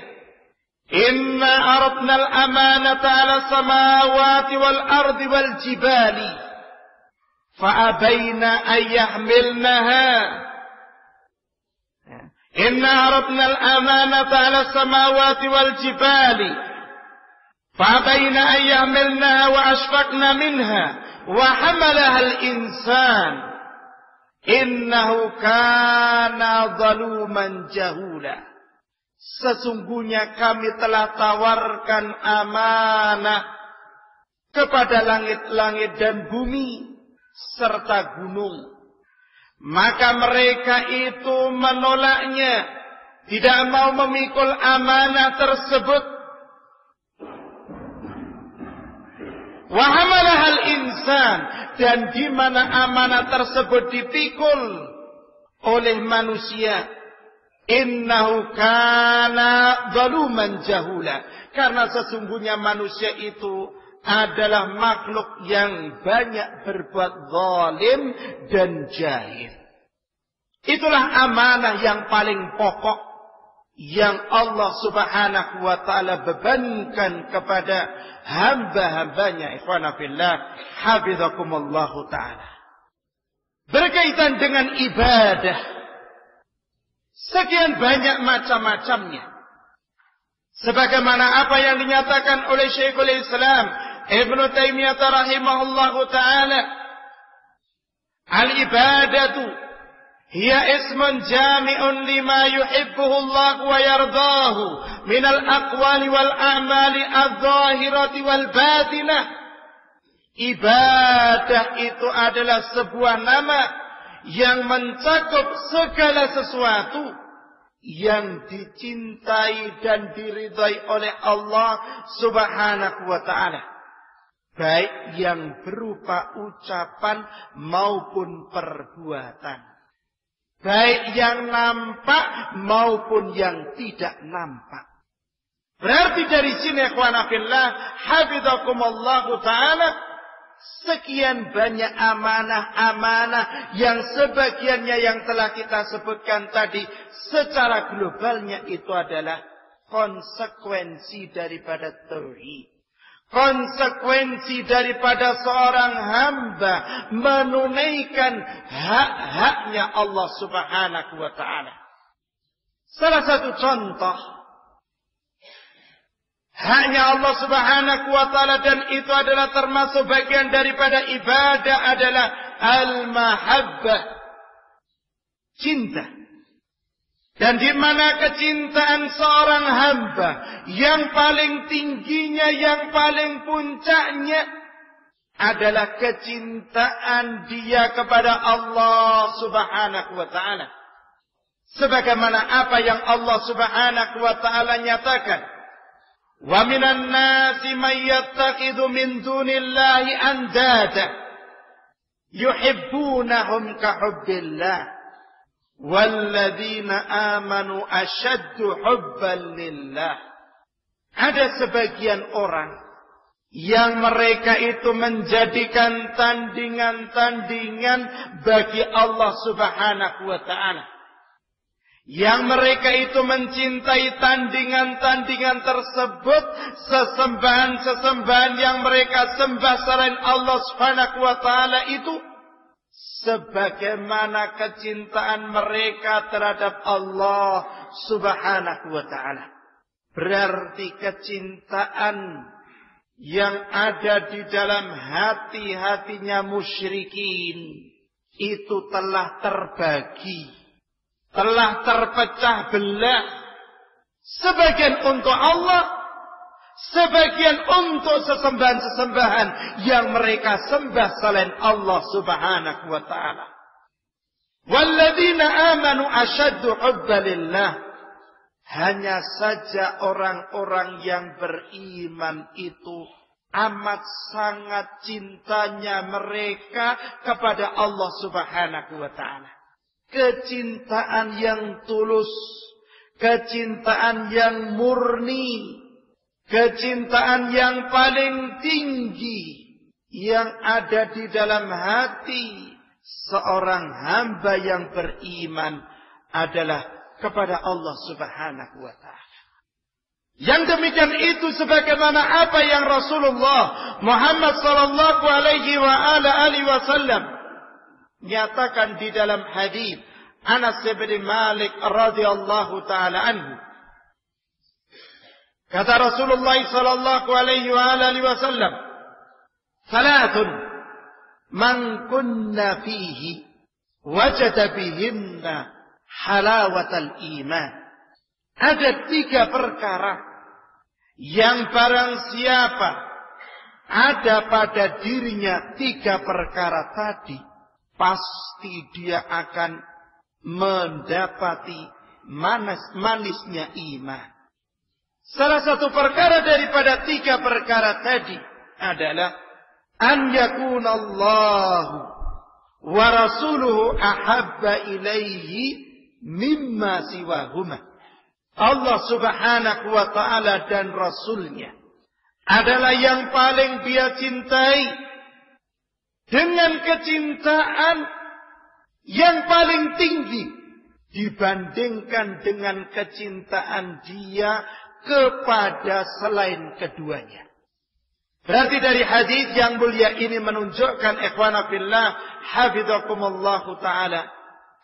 Inna aradna al-amanata 'ala samawati wal ardi wal jibali fa'abaina an yahmilnaha. Inna aradna al-amanata 'ala samawati wal jibali fa'abaina an yahmilnaha wa ashfaqna minha wa hamalaha al-insan innahu kana zaluman jahula. Sesungguhnya kami telah tawarkan amanah kepada langit-langit dan bumi serta gunung. Maka mereka itu menolaknya, tidak mau memikul amanah tersebut. Wa hamalahal insan, dan di mana amanah tersebut dipikul oleh manusia, innahu kana zaluman jahula, karena sesungguhnya manusia itu adalah makhluk yang banyak berbuat zalim dan jahil. Itulah amanah yang paling pokok yang Allah Subhanahu wa ta'ala bebankan kepada hamba-hambanya. Ikhwana fillah, hafizakumullahu ta'ala. Berkaitan dengan ibadah, sekian banyak macam-macamnya. Sebagaimana apa yang dinyatakan oleh Syekhul Islam Ibnu Taimiyah rahimahullahu ta'ala, al-ibadatu hiya ismun jami'un lima yuhibbuhu Allah wa yardahu minal aqwali wal a'mali adh-dhahirati wal batinah. Ibadah itu adalah sebuah nama yang mencakup segala sesuatu yang dicintai dan diridhai oleh Allah Subhanahu wa ta'ala, baik yang berupa ucapan maupun perbuatan, baik yang nampak maupun yang tidak nampak. Berarti dari sini ikhwana fillah hafizakumullahu ta'ala, sekian banyak amanah-amanah yang sebagiannya yang telah kita sebutkan tadi secara globalnya itu adalah konsekuensi daripada tauhid. Konsekuensi daripada seorang hamba menunaikan hak-haknya Allah Subhanahu wa ta'ala. Salah satu contoh haknya Allah Subhanahu wa ta'ala, dan itu adalah termasuk bagian daripada ibadah, adalah al-mahabbah, cinta. Dan di mana kecintaan seorang hamba yang paling tingginya, yang paling puncaknya adalah kecintaan dia kepada Allah Subhanahu wa ta'ala. Sebagaimana apa yang Allah Subhanahu wa ta'ala nyatakan. Wa minan nasi may yattakhidhu min dunillahi andada yuhibbunahum ka hubbillah walladzina amanu ashaddu hubban lillah. Ada sebagian orang yang mereka itu menjadikan tandingan-tandingan bagi Allah Subhanahu wa ta'ala. Yang mereka itu mencintai tandingan-tandingan tersebut, sesembahan-sesembahan yang mereka sembah selain Allah Subhanahu wa ta'ala itu, sebagaimana kecintaan mereka terhadap Allah Subhanahu wa ta'ala. Berarti kecintaan yang ada di dalam hati-hatinya musyrikin itu telah terbagi, telah terpecah belah. Sebagian untuk Allah, sebagian untuk sesembahan-sesembahan yang mereka sembah selain Allah Subhanahu wa ta'ala. Walladzina amanu asyaddu hubban lillah. Hanya saja orang-orang yang beriman itu amat sangat cintanya mereka kepada Allah Subhanahu wa ta'ala. Kecintaan yang tulus, kecintaan yang murni, kecintaan yang paling tinggi yang ada di dalam hati seorang hamba yang beriman adalah kepada Allah Subhanahu wa ta'ala. Yang demikian itu sebagaimana apa yang Rasulullah Muhammad sallallahu alaihi wa alihi wasallam nyatakan di dalam hadis Anas bin Malik radhiyallahu taala anhu. Kata Rasulullah sallallahu alaihi wa alihi wasallam, "Salatun man kunna fihi wajada bihinna halawatal iman." Ada 3 perkara yang barang siapa ada pada dirinya 3 perkara tadi, pasti dia akan mendapati manisnya iman. Salah satu perkara daripada 3 perkara tadi adalah an yakunallahu wa rasuluhu ahabba ilaihi mimma siwahuma. Allah Subhanahu wa ta'ala dan Rasulnya adalah yang paling dia cintai, dengan kecintaan yang paling tinggi dibandingkan dengan kecintaan dia kepada selain keduanya. Berarti dari hadis yang mulia ini menunjukkan ikhwana fillah hafizakumullahu ta'ala,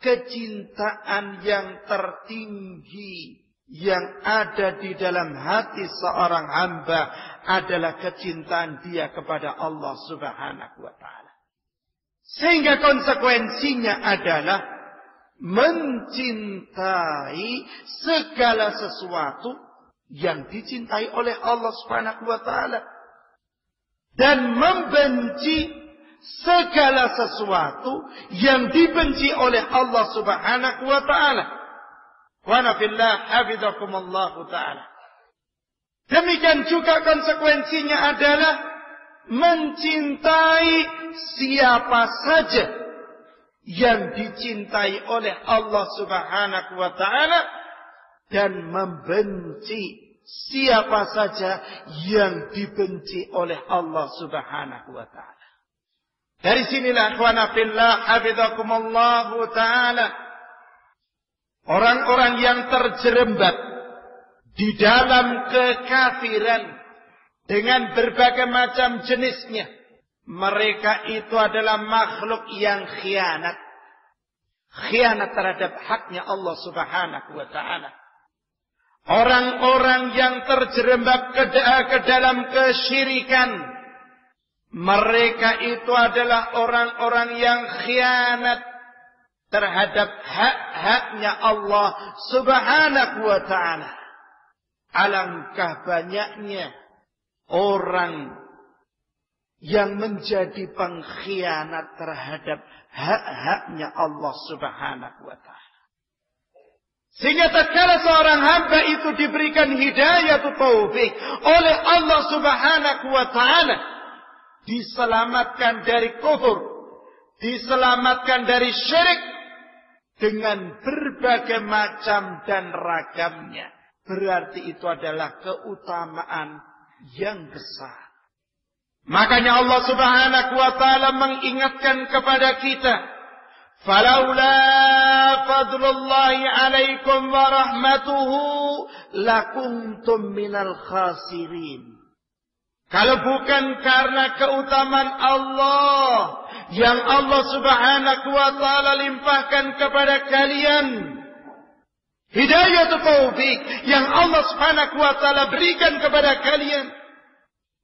kecintaan yang tertinggi yang ada di dalam hati seorang hamba adalah kecintaan dia kepada Allah Subhanahu wa ta'ala. Sehingga konsekuensinya adalah mencintai segala sesuatu yang dicintai oleh Allah Subhanahu wa ta'ala, dan membenci segala sesuatu yang dibenci oleh Allah Subhanahu wa ta'ala. Wa nafillah hafizakumullahu ta'ala. Demikian juga konsekuensinya adalah mencintai siapa saja yang dicintai oleh Allah Subhanahu wa ta'ala, dan membenci siapa saja yang dibenci oleh Allah Subhanahu wa ta'ala. Dari sinilah ikhwana fillah hafizakumullahu ta'ala, orang-orang yang terjerembab di dalam kekafiran dengan berbagai macam jenisnya, mereka itu adalah makhluk yang khianat. Khianat terhadap haknya Allah Subhanahu wa ta'ala. Orang-orang yang terjerembab ke dalam kesyirikan, mereka itu adalah orang-orang yang khianat terhadap hak-haknya Allah Subhanahu wa ta'ala. Alangkah banyaknya orang yang menjadi pengkhianat terhadap hak-haknya Allah Subhanahu wa ta'ala. Sehingga tatkala seorang hamba itu diberikan hidayah atau taufik oleh Allah Subhanahu wa ta'ala, diselamatkan dari kufur, diselamatkan dari syirik dengan berbagai macam dan ragamnya, berarti itu adalah keutamaan yang besar. Makanya Allah Subhanahu wa ta'ala mengingatkan kepada kita, falaula fadlullahi alaikum wa rahmatuhu lakuntum minal khasirin. Kalau bukan karena keutamaan Allah yang Allah Subhanahu wa ta'ala limpahkan kepada kalian, hidayah atau taufik yang Allah Subhanahu wa ta'ala berikan kepada kalian,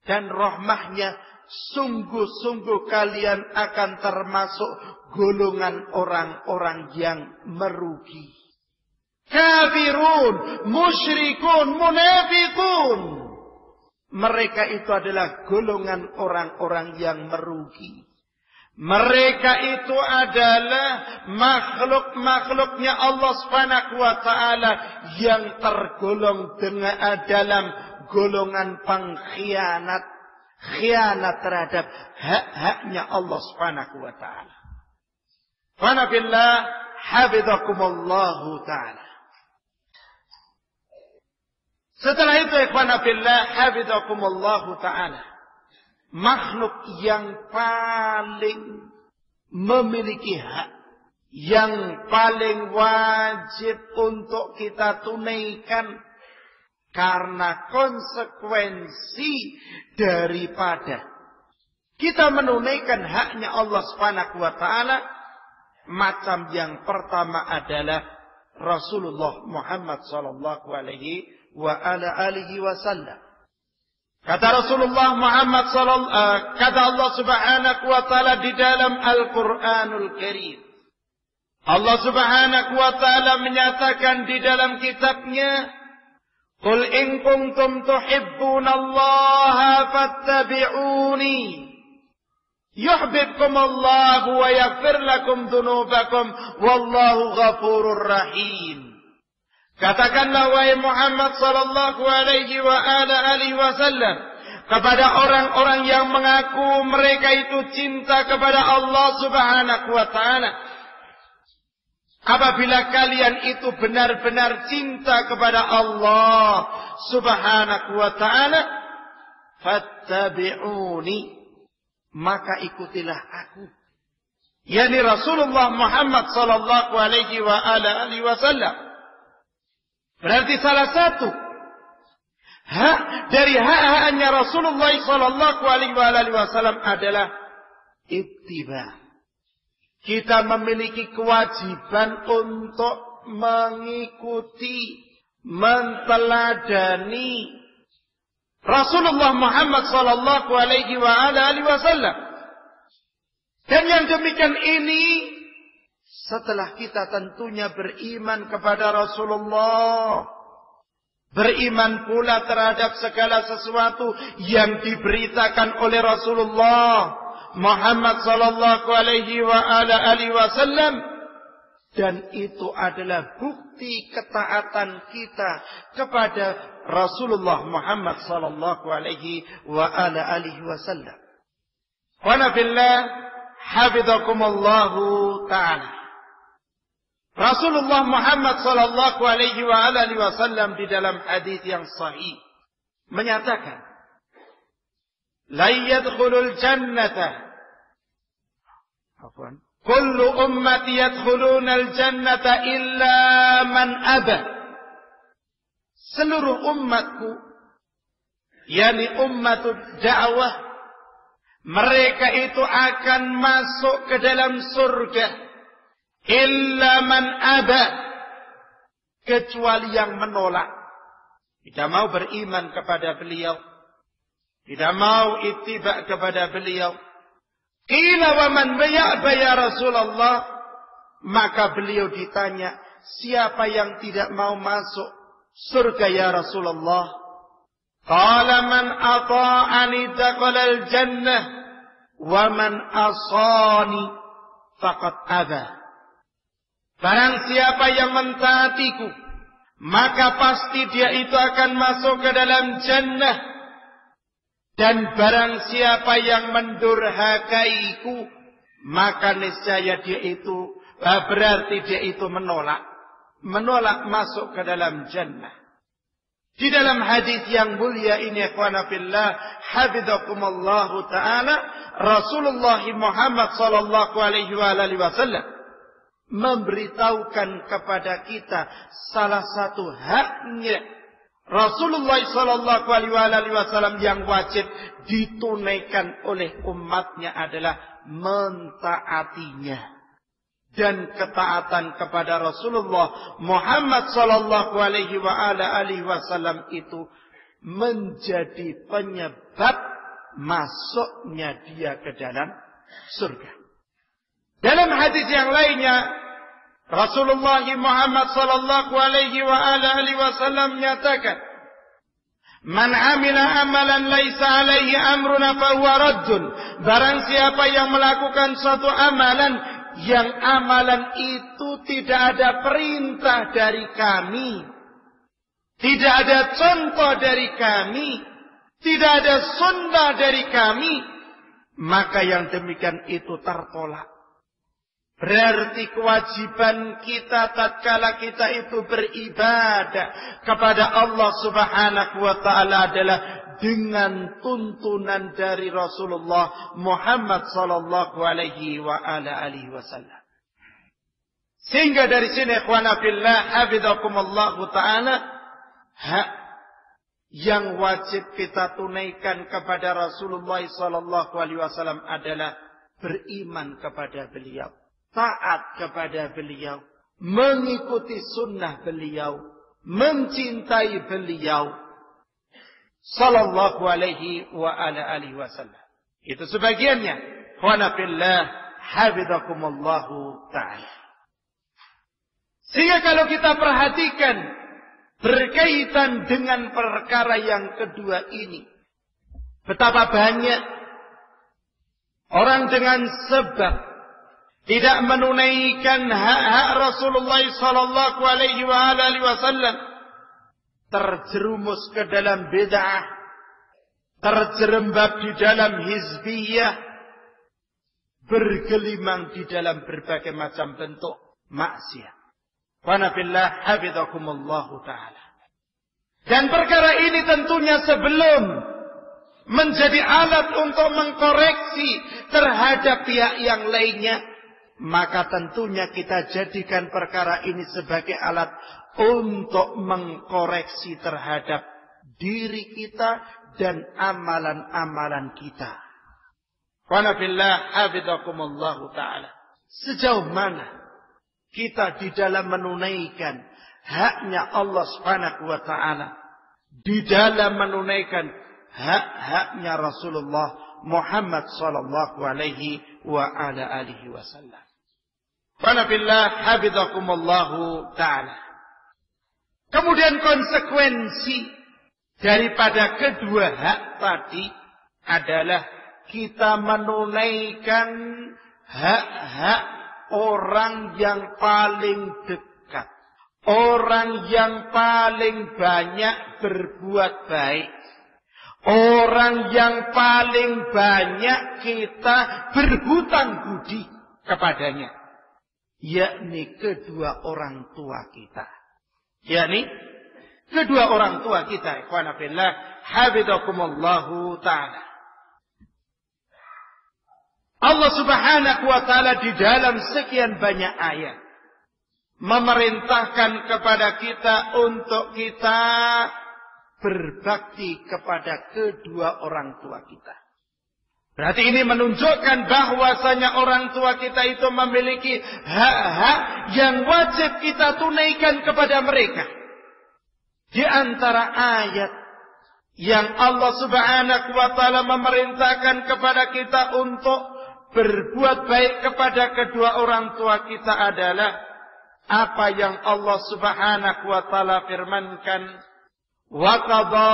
dan rahmahnya, sungguh-sungguh kalian akan termasuk golongan orang-orang yang merugi. Kafirun, musyrikun, munafikun. Mereka itu adalah golongan orang-orang yang merugi. Mereka itu adalah makhluk-makhluknya Allah Subhanahu wa ta'ala yang tergolong dalam golongan pengkhianat, khianat terhadap hak-haknya Allah Subhanahu wa ta'ala. Wa nabillah hafizakumullahu ta'ala. Setelah itu ikhwana fillah hafizakumullahu ta'ala, makhluk yang paling memiliki hak, yang paling wajib untuk kita tunaikan karena konsekuensi daripada kita menunaikan haknya Allah Subhanahu wa ta'ala, macam yang pertama adalah Rasulullah Muhammad sallallahu alaihi wa ala alihi wasallam. Kata Rasulullah Muhammad kata Allah Subhanahu wa ta'ala di dalam Al-Qur'anul Karim. Allah Subhanahu wa ta'ala menyatakan di dalam kitabnya, qul in kuntum tuhibbunallaha fattabi'uni yuhibbukumullahu wa yaghfir lakum dzunubakum wallahu ghafurur rahim. Katakanlah wahai Muhammad sallallahu alaihi wa alihi wasallam kepada orang-orang yang mengaku mereka itu cinta kepada Allah Subhanahu wa ta'ala, apabila kalian itu benar-benar cinta kepada Allah Subhanahu wa ta'ala, fattabi'uni, maka ikutilah aku, yakni Rasulullah Muhammad sallallahu alaihi wa alihi wasallam. Berarti salah satu hak dari hak-haknya Rasulullah sallallahu alaihi wa alihi wasallam adalah ittiba. Kita memiliki kewajiban untuk mengikuti, menteladani Rasulullah Muhammad sallallahu alaihi wa alihi wasallam. Dan yang demikian ini setelah kita tentunya beriman kepada Rasulullah, beriman pula terhadap segala sesuatu yang diberitakan oleh Rasulullah Muhammad sallallahu alaihi wa alihi wasallam, dan itu adalah bukti ketaatan kita kepada Rasulullah Muhammad sallallahu alaihi wa alihi wasallam. Wa nabillah hafizakumullahu ta'ala. Rasulullah Muhammad sallallahu alaihi wa alihi wasallam di dalam hadis yang sahih menyatakan, la yadkhulul jannata kullu ummati yadkhulunal jannata illa man aba. Seluruh umatku, yakni ummatud da'wah, mereka itu akan masuk ke dalam surga illa man aba, kecuali yang menolak, tidak mau beriman kepada beliau, tidak mau ittiba kepada beliau. Qila wa man ya'ba ya Rasulullah, maka beliau ditanya, siapa yang tidak mau masuk surga ya Rasulullah? Qala man ata'ani dakhalal jannah wa man asani faqad aba. Barang siapa yang mentaatiku, maka pasti dia itu akan masuk ke dalam jannah. Dan barang siapa yang mendurhakaiku, maka niscaya dia itu berarti dia itu menolak masuk ke dalam jannah. Di dalam hadis yang mulia ini, ikhwana fillah, hafizakumullahu taala, Rasulullah Muhammad sallallahu alaihi wasallam memberitahukan kepada kita salah satu haknya Rasulullah sallallahu alaihi wasallam yang wajib ditunaikan oleh umatnya adalah mentaatinya. Dan ketaatan kepada Rasulullah Muhammad sallallahu alaihi wasallam itu menjadi penyebab masuknya dia ke dalam surga. Dalam hadis yang lainnya, Rasulullah Muhammad sallallahu alaihi wasallam menyatakan, "Man amila amalan laisa alaihi amruna fahuwa raddun." Barang siapa yang melakukan suatu amalan yang amalan itu tidak ada perintah dari kami, tidak ada contoh dari kami, tidak ada sunnah dari kami, maka yang demikian itu tertolak. Berarti kewajiban kita tatkala kita itu beribadah kepada Allah Subhanahu wa taala adalah dengan tuntunan dari Rasulullah Muhammad sallallahu alaihi wasallam. Sehingga dari sini ikhwana fillah hafizakumullah taala, hak yang wajib kita tunaikan kepada Rasulullah sallallahu alaihi wasallam adalah beriman kepada beliau, taat kepada beliau, mengikuti sunnah beliau, mencintai beliau sallallahu alaihi wasallam. Itu sebagiannya. Wa fillah hafizakumullahu ta'ala. Sehingga kalau kita perhatikan berkaitan dengan perkara yang kedua ini, betapa banyak orang dengan sebab tidak menunaikan hak-hak Rasulullah sallallahu alaihi wasallam terjerumus ke dalam bid'ah, terjerembab di dalam hizbiyah, bergelimang di dalam berbagai macam bentuk maksiat. Wa nafillah hafizakumullahu ta'ala. Dan perkara ini tentunya sebelum menjadi alat untuk mengkoreksi terhadap pihak yang lainnya, maka tentunya kita jadikan perkara ini sebagai alat untuk mengkoreksi terhadap diri kita dan amalan-amalan kita. Wa nafillah hafizakumullahu ta'ala. Sejauh mana kita di dalam menunaikan haknya Allah Subhanahu wa ta'ala, di dalam menunaikan hak-haknya Rasulullah Muhammad sallallahu alaihi wasallam. Wa nafillah hafizakumullahu ta'ala. Kemudian konsekuensi daripada kedua hak tadi adalah kita menunaikan hak-hak orang yang paling dekat, orang yang paling banyak berbuat baik, orang yang paling banyak kita berhutang budi kepadanya, yakni kedua orang tua kita. yakni kedua orang tua kita, ikhwan fillah, hafizakumullahu ta'ala. Allah Subhanahu wa ta'ala di dalam sekian banyak ayat memerintahkan kepada kita untuk kita berbakti kepada kedua orang tua kita. Berarti ini menunjukkan bahwasanya orang tua kita itu memiliki hak-hak yang wajib kita tunaikan kepada mereka. Di antara ayat yang Allah Subhanahu wa ta'ala memerintahkan kepada kita untuk berbuat baik kepada kedua orang tua kita adalah apa yang Allah Subhanahu wa ta'ala firmankan, Wa qadha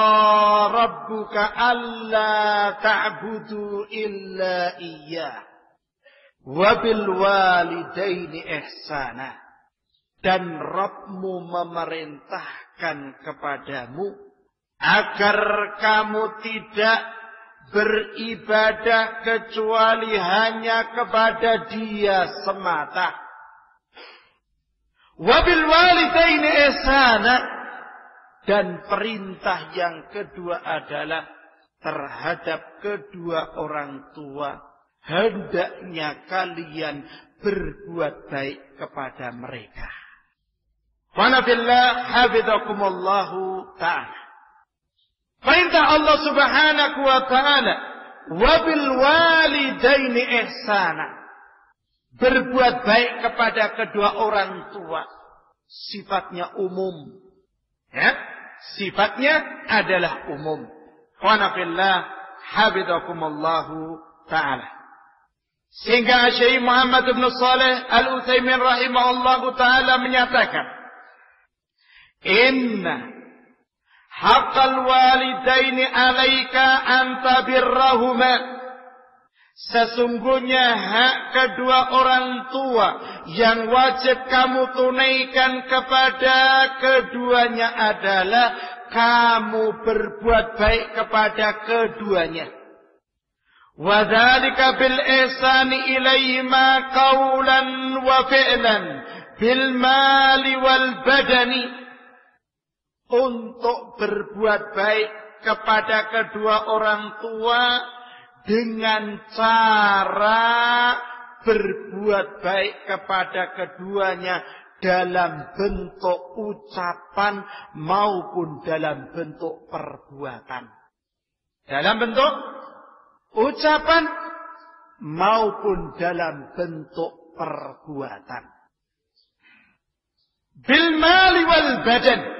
rabbuka alla ta'budu illa iyyah. Wa bil walidaini ihsana. Dan Rabbmu memerintahkan kepadamu agar kamu tidak beribadah kecuali hanya kepada Dia semata. Wabil walidaini ihsana, dan perintah yang kedua adalah terhadap kedua orang tua, hendaknya kalian berbuat baik kepada mereka. Wa nabillah hafizakumullahu ta'ala. Perintah Allah Subhanahu wa ta'ala, wabil walidaini ihsana, berbuat baik kepada kedua orang tua, sifatnya umum. Ya, sifatnya adalah umum. Wa nafillah hafizakumullahu ta'ala. Sehingga Syekh Muhammad bin Shalih Al-Utsaimin rahimahullahu ta'ala menyatakan, inna haqqal walidaini 'alaika an tabirrahuma. Sesungguhnya hak kedua orang tua yang wajib kamu tunaikan kepada keduanya adalah kamu berbuat baik kepada keduanya. Wa dzalika bil ihsani ilaihima qawlan wa fi'lan bil mali wal badani. Untuk berbuat baik kepada kedua orang tua dengan cara berbuat baik kepada keduanya dalam bentuk ucapan maupun dalam bentuk perbuatan. Dalam bentuk ucapan maupun dalam bentuk perbuatan. Bil mali wal badan,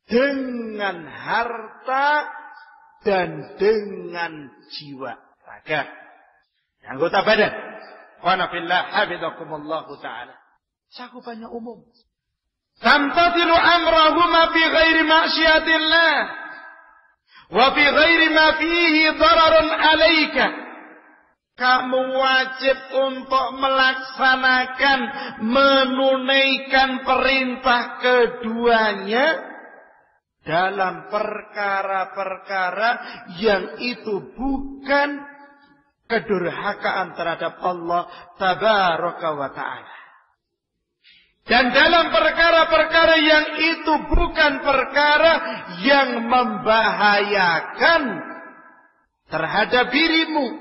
dengan harta dan dengan jiwa raga, anggota badan. Wa nafillah hafizakumullahu ta'ala. Cakupannya umum. Tamtathilu amrahuma fi ghairi ma'syiatillah wa fi ghairi ma fihi dararun 'alaika. Kamu wajib untuk melaksanakan, menunaikan perintah keduanya dalam perkara-perkara yang itu bukan kedurhakaan terhadap Allah Tabaraka wa Ta'ala. Dan dalam perkara-perkara yang itu bukan perkara yang membahayakan terhadap dirimu.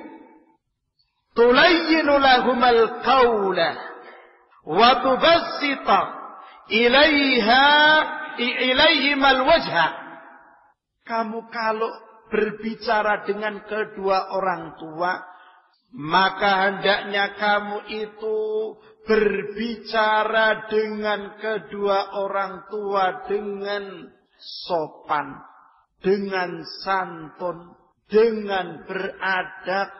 Tulayyinu lahumal qawla wa tubassita ilaihimal wajha. Kamu kalau berbicara dengan kedua orang tua, maka hendaknya kamu itu berbicara dengan kedua orang tua dengan sopan, dengan santun, dengan beradab,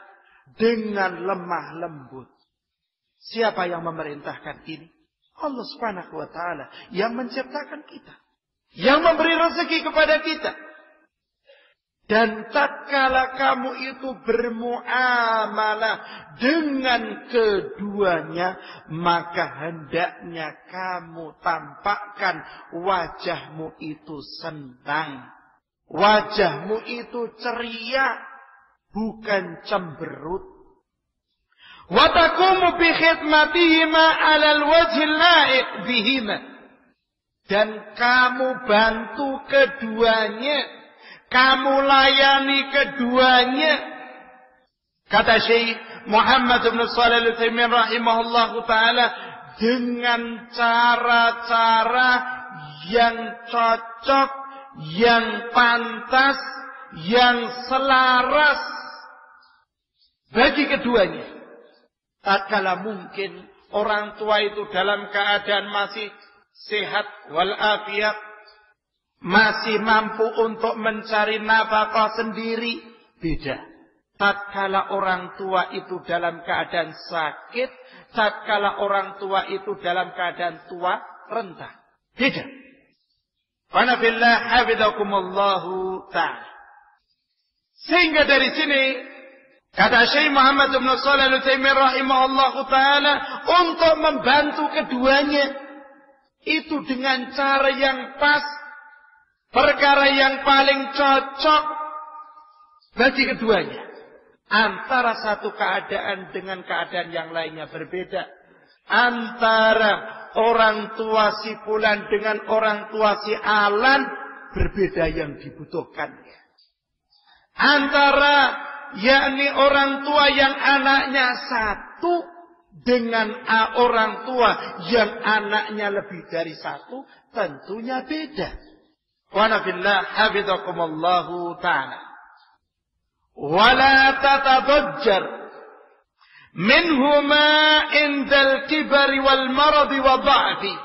dengan lemah lembut. Siapa yang memerintahkan ini? Allah Subhanahu wa ta'ala yang menciptakan kita, yang memberi rezeki kepada kita. Dan tatkala kamu itu bermuamalah dengan keduanya, maka hendaknya kamu tampakkan wajahmu itu senang, wajahmu itu ceria, bukan cemberut. Wa taqumu bi khidmatihima 'alal wajhil la'iq bihima. Dan kamu bantu keduanya, kamu layani keduanya. Kata Syekh Muhammad bin Shalih Al-Utsaimin rahimahullahu taala, dengan cara-cara yang cocok, yang pantas, yang selaras bagi keduanya. Tatkala mungkin orang tua itu dalam keadaan masih sehat walafiat, masih mampu untuk mencari nafkah sendiri, beda. Tatkala orang tua itu dalam keadaan sakit, tatkala orang tua itu dalam keadaan tua renta, beda. Wa billah hafizakumullahu ta'ala. Sehingga dari sini kata Syekh Muhammad bin Shalih Al-Utsaimin rahimahullahu taala, untuk membantu keduanya itu dengan cara yang pas, perkara yang paling cocok bagi keduanya. Antara satu keadaan dengan keadaan yang lainnya berbeda. Antara orang tua si Fulan dengan orang tua si Alan berbeda yang dibutuhkannya. Antara yakni orang tua yang anaknya satu dengan orang tua yang anaknya lebih dari satu tentunya beda. Wa nabillah hafizakumullahu ta'ala. Wala tatadajjar minhuma indal kibari wal maradi wa dha'fi.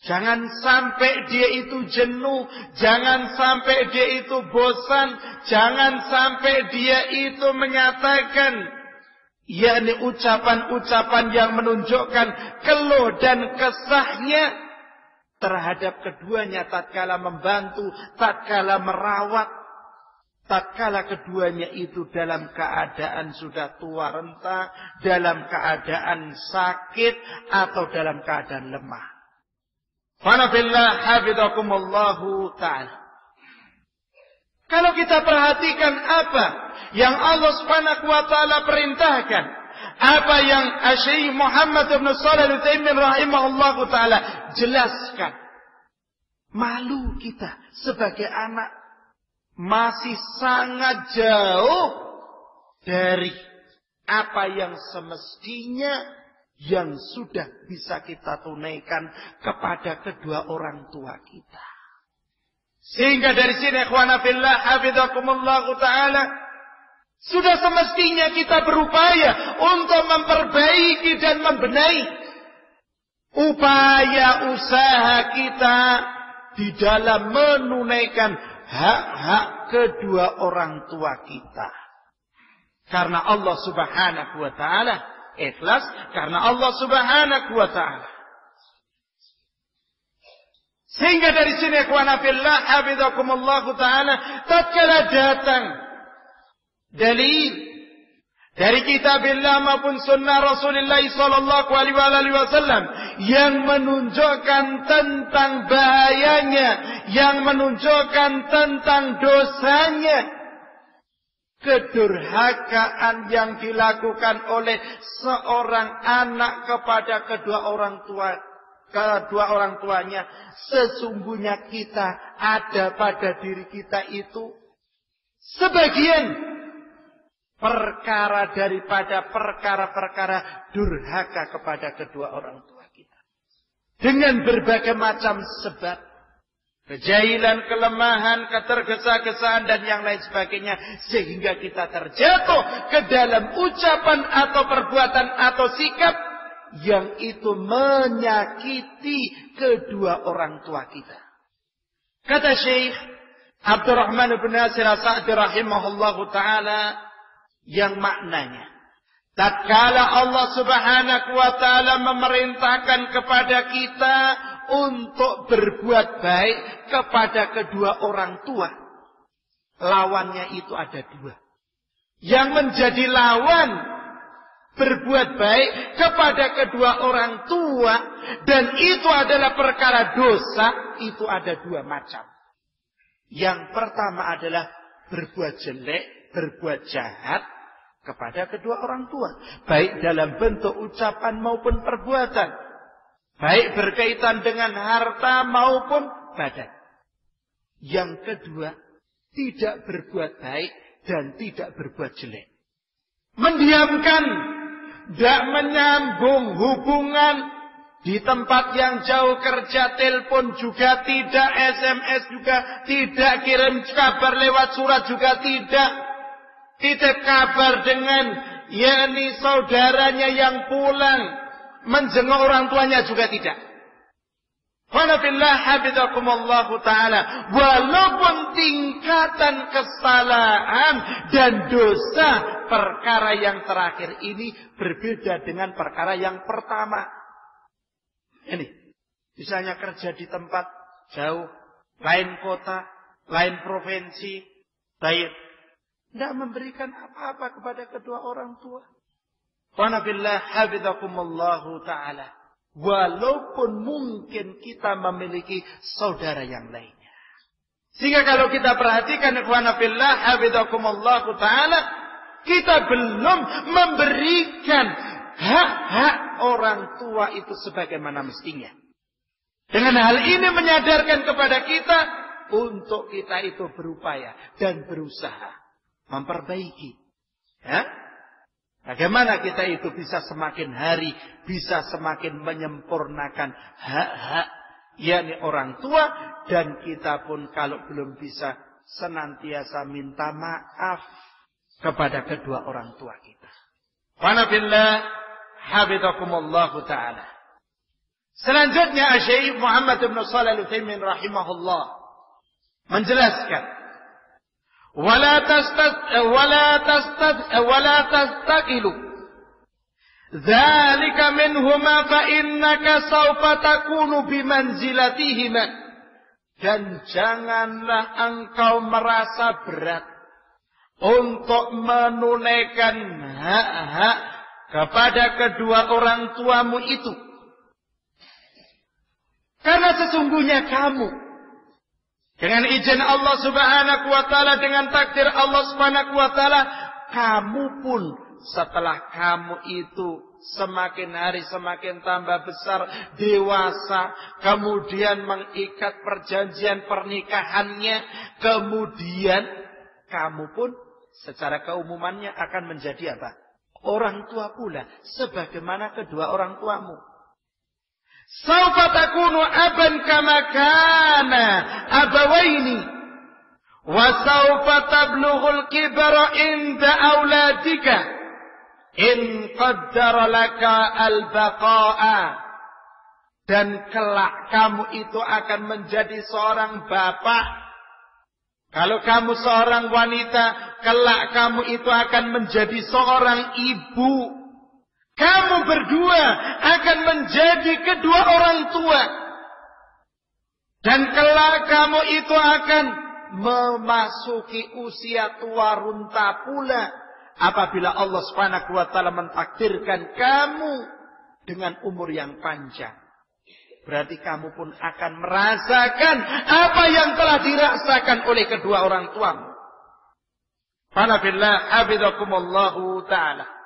Jangan sampai dia itu jenuh, jangan sampai dia itu bosan, jangan sampai dia itu menyatakan yakni ucapan-ucapan yang menunjukkan keluh dan kesahnya terhadap keduanya tatkala membantu, tatkala merawat, tatkala keduanya itu dalam keadaan sudah tua renta, dalam keadaan sakit atau dalam keadaan lemah. Fanabillah hafizakumullahu ta'ala. Kalau kita perhatikan apa yang Allah Subhanahu wa taala perintahkan, apa yang Syekh Muhammad bin Shalih Al-Utsaimin rahimahullahu taala jelaskan, malu kita sebagai anak masih sangat jauh dari apa yang semestinya yang sudah bisa kita tunaikan kepada kedua orang tua kita. Sehingga dari sini ikhwana fillah hafizakumullahu taala, sudah semestinya kita berupaya untuk memperbaiki dan membenahi upaya usaha kita di dalam menunaikan hak-hak kedua orang tua kita. Karena Allah Subhanahu wa taala ikhlas, karena Allah Subhanahu wa ta'ala. Sehingga dari sini ikhwana fillah hafizakumullahu ta'ala, tatkala datang dalil dari kitabillah maupun sunnah Rasulullah sallallahu alaihi wasallam yang menunjukkan tentang bahayanya, yang menunjukkan tentang dosanya kedurhakaan yang dilakukan oleh seorang anak kepada kedua orang tuanya, sesungguhnya kita ada pada diri kita itu sebagian perkara daripada perkara-perkara durhaka kepada kedua orang tua kita dengan berbagai macam sebab. Kejahilan, kelemahan, ketergesa-gesaan dan yang lain sebagainya. Sehingga kita terjatuh ke dalam ucapan atau perbuatan atau sikap yang itu menyakiti kedua orang tua kita. Kata Syekh Abdurrahman bin Nasir As-Sa'di rahimahullahu ta'ala, yang maknanya, tatkala Allah Subhanahu wa ta'ala memerintahkan kepada kita untuk berbuat baik kepada kedua orang tua, lawannya itu ada dua. Yang menjadi lawan berbuat baik kepada kedua orang tua, dan itu adalah perkara dosa, itu ada dua macam. Yang pertama adalah berbuat jelek, berbuat jahat kepada kedua orang tua, baik dalam bentuk ucapan maupun perbuatan, baik berkaitan dengan harta maupun badan. Yang kedua, tidak berbuat baik dan tidak berbuat jelek. Mendiamkan, tidak menyambung hubungan di tempat yang jauh, kerja, telepon juga tidak, SMS juga tidak, kirim kabar lewat surat juga tidak, titip kabar dengan yakni saudaranya yang pulang, menjenguk orang tuanya juga tidak. Wanafillah hafizakumullahu ta'ala. Walaupun tingkatan kesalahan dan dosa perkara yang terakhir ini berbeda dengan perkara yang pertama. Ini, misalnya kerja di tempat jauh, lain kota, lain provinsi, baik, tidak memberikan apa-apa kepada kedua orang tua. Wa nabillah hafizakumullahu ta'ala. Walaupun mungkin kita memiliki saudara yang lainnya. Sehingga kalau kita perhatikan ikhwana fillah hafizakumullahu ta'ala, kita belum memberikan hak-hak orang tua itu sebagaimana mestinya. Dengan hal ini menyadarkan kepada kita untuk kita itu berupaya dan berusaha memperbaiki. Ya? Bagaimana kita itu bisa semakin hari, bisa semakin menyempurnakan hak-hak, yakni orang tua, dan kita pun kalau belum bisa senantiasa minta maaf kepada kedua orang tua kita. Wa nabillah hafizakumullahu ta'ala. Selanjutnya Syekh Muhammad bin Shalih Al-Utsaimin rahimahullah menjelaskan, wala tastaqilu dzalika minhuma fa innaka sawfa takunu bimanzilatihima. Dan janganlah engkau merasa berat untuk menunaikan hak-hak kepada kedua orang tuamu itu. Karena sesungguhnya kamu, dengan izin Allah subhanahu wa ta'ala, dengan takdir Allah subhanahu wa ta'ala, kamu pun setelah kamu itu semakin hari semakin tambah besar, dewasa, kemudian mengikat perjanjian pernikahannya, kemudian kamu pun secara keumumannya akan menjadi apa? Orang tua pula, sebagaimana kedua orang tuamu. Sawfa takunu aban kama kana abawaini wa sawfa tablughul kibara inda auladika in qaddara laka al-baqa'a. Dan kelak kamu itu akan menjadi seorang bapak. Kalau kamu seorang wanita, kelak kamu itu akan menjadi seorang ibu. Kamu berdua akan menjadi kedua orang tua. Dan kelak kamu itu akan memasuki usia tua runta pula. Apabila Allah Subhanahu wa ta'ala mentakdirkan kamu dengan umur yang panjang. Berarti kamu pun akan merasakan apa yang telah dirasakan oleh kedua orang tuamu. Fanabillah hafizakumullahu ta'ala.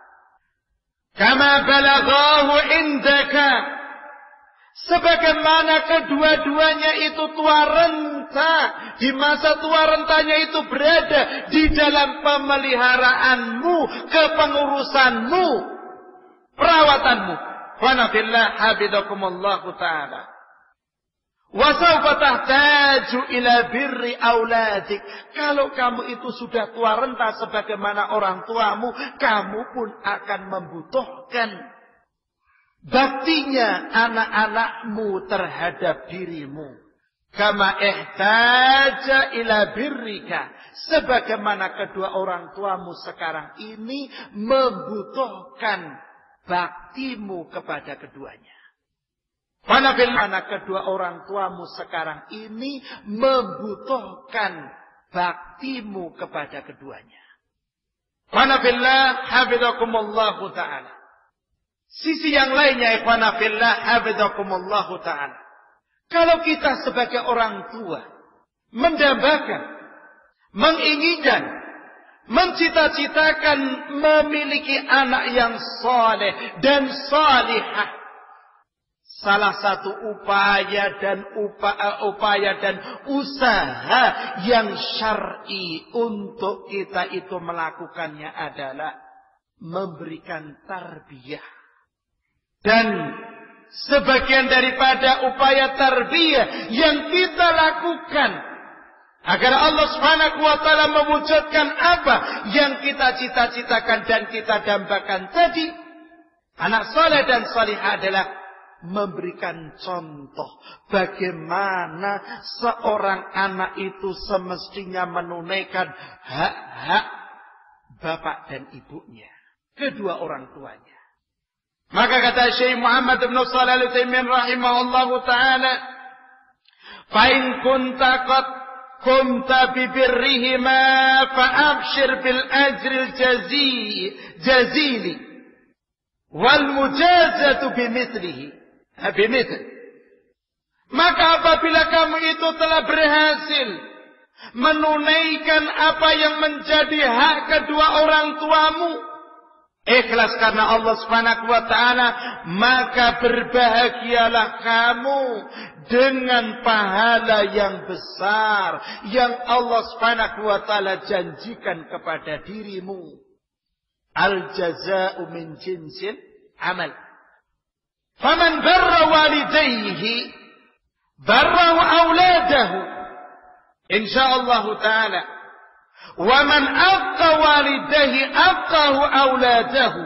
Kama balaghahu indaka. Sebagaimana kedua-duanya itu tua renta. Di masa tua rentanya itu berada di dalam pemeliharaanmu, kepengurusanmu, perawatanmu. Wa nafillah hafizakumullahu ta'ala. Wa sawfa tahtaju ila birri auladik. Kalau kamu itu sudah tua renta sebagaimana orang tuamu, kamu pun akan membutuhkan baktinya anak-anakmu terhadap dirimu. Kama ihtaja ila birrika. Sebagaimana kedua orang tuamu sekarang ini membutuhkan baktimu kepada keduanya. Mana kedua orang tuamu sekarang ini membutuhkan baktimu kepada keduanya. Mana billah hafizakumullahu ta'ala. Sisi yang lainnya, ikhwana fillah hafizakumullahu ta'ala. Kalau kita sebagai orang tua mendambakan, menginginkan, mencita-citakan memiliki anak yang saleh dan salihah, salah satu upaya dan usaha yang syar'i untuk kita itu melakukannya adalah memberikan tarbiyah. Dan sebagian daripada upaya tarbiyah yang kita lakukan agar Allah Subhanahu wa ta'ala mewujudkan apa yang kita cita-citakan dan kita dambakan tadi, anak saleh dan salihah adalah memberikan contoh bagaimana seorang anak itu semestinya menunaikan hak-hak bapak dan ibunya, kedua orang tuanya. Maka kata Syekh Muhammad bin Shalih Al-Utsaimin rahimahullahu ta'ala, Fa in kunta qad qumta bi birrihima fa abshir bil ajril jazili wal mujazatu bimithlihi. Maka apabila kamu itu telah berhasil menunaikan apa yang menjadi hak kedua orang tuamu, ikhlas karena Allah Subhanahu wa taala, maka berbahagialah kamu dengan pahala yang besar yang Allah Subhanahu wa taala janjikan kepada dirimu. Al jazaa'u min jinsil amal. Faman barra walidayhi barra auladahu insyaallah taala. Waman aqqa walidayhi aqqahu auladahu.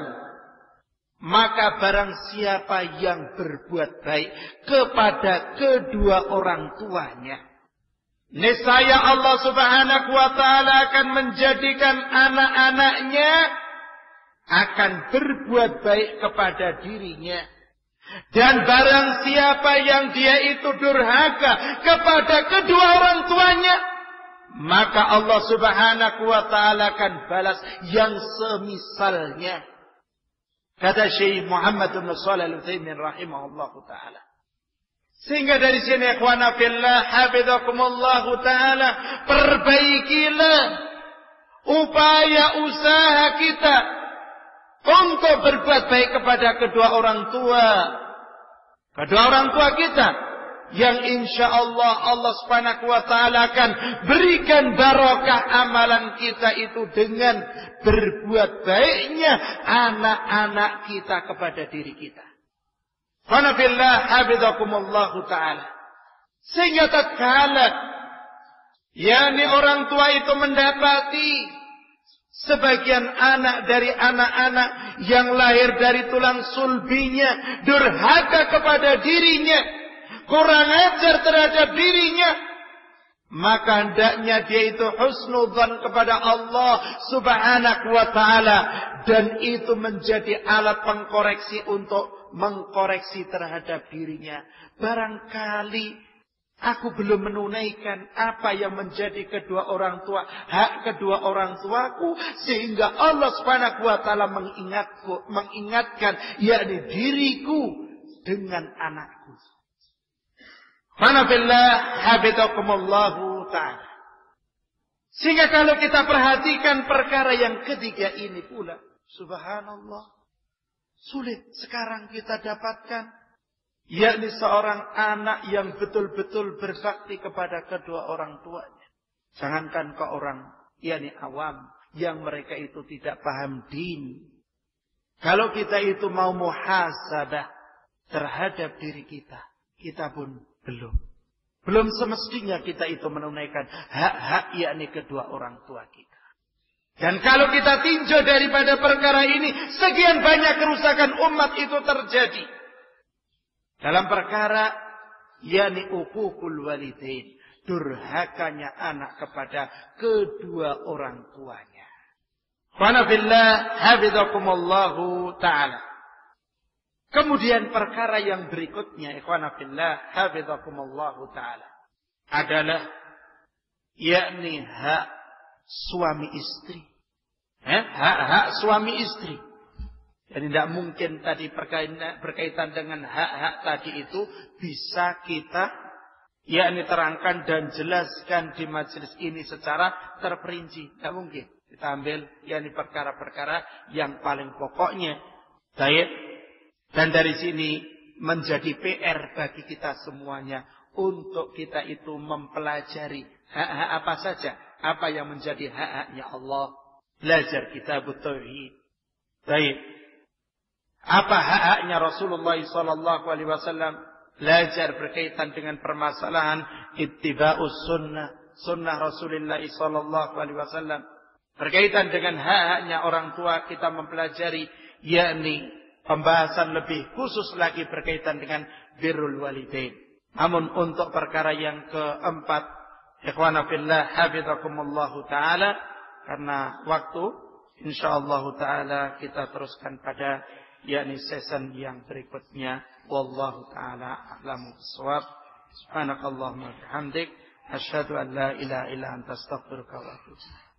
Maka barang siapa yang berbuat baik kepada kedua orang tuanya, niscaya Allah Subhanahu wa taala akan menjadikan anak-anaknya akan berbuat baik kepada dirinya. Dan barang siapa yang dia itu durhaka kepada kedua orang tuanya, maka Allah Subhanahu wa taala akan balas yang semisalnya. Kata Syekh Muhammad bin Shalih Al-Utsaimin rahimahullahu taala. Sehingga dari sini ikhwana fillah hafizakumullah taala, perbaikilah upaya usaha kita untuk berbuat baik kepada kedua orang tua kita, yang insya Allah Subhanahu wa taala akan berikan barokah amalan kita itu dengan berbuat baiknya anak-anak kita kepada diri kita. Qanafillah hafizakumullah taala. Sehingga tatkala yakni orang tua itu mendapati sebagian anak dari anak-anak yang lahir dari tulang sulbinya durhaka kepada dirinya, kurang ajar terhadap dirinya, maka hendaknya dia itu husnudzan kepada Allah Subhanahu wa taala, dan itu menjadi alat pengkoreksi untuk mengkoreksi terhadap dirinya. Barangkali aku belum menunaikan apa yang menjadi hak kedua orang tuaku, sehingga Allah Subhanahu wa taala mengingatkan yakni diriku dengan anakku. Qanabillah habibakumullahu ta'ala. Sehingga kalau kita perhatikan perkara yang ketiga ini pula, subhanallah, sulit sekarang kita dapatkan, yakni seorang anak yang betul-betul berbakti kepada kedua orang tuanya. Jangankan ke orang yakni awam yang mereka itu tidak paham din. Kalau kita itu mau muhasabah terhadap diri kita, kita pun belum semestinya kita itu menunaikan hak-hak yakni kedua orang tua kita. Dan kalau kita tinjau daripada perkara ini, sekian banyak kerusakan umat itu terjadi dalam perkara yakni uququl walidain, durhakanya anak kepada kedua orang tuanya. Wa billah hafizakumullahu taala. Kemudian perkara yang berikutnya, ikhwana fillah hafizakumullahu taala, adalah yakni hak suami istri. Hak suami istri. Jadi tidak mungkin tadi berkaitan dengan hak-hak tadi itu bisa kita yakni terangkan dan jelaskan di majelis ini secara terperinci. Tidak mungkin. Kita ambil yakni perkara-perkara yang paling pokoknya. Baik. Dan dari sini menjadi PR bagi kita semuanya untuk kita itu mempelajari hak-hak apa saja, apa yang menjadi hak-haknya Allah. Belajar kitabut tauhid. Baik. Apa hak-haknya Rasulullah SAW? Belajar berkaitan dengan permasalahan ittiba'us sunnah Rasulullah SAW. Berkaitan dengan hak-haknya orang tua, kita mempelajari yakni pembahasan lebih khusus lagi berkaitan dengan birrul walidain. Namun untuk perkara yang keempat, ikhwana fillah hafizakumullahu taala, karena waktu, insyaallah taala kita teruskan pada yakni season yang berikutnya. Wallahu taala a'lamu bissawab. Subhanakallahumma bihamdik asyhadu an la ilaha illa anta astaghfiruka wa atubu ilaik.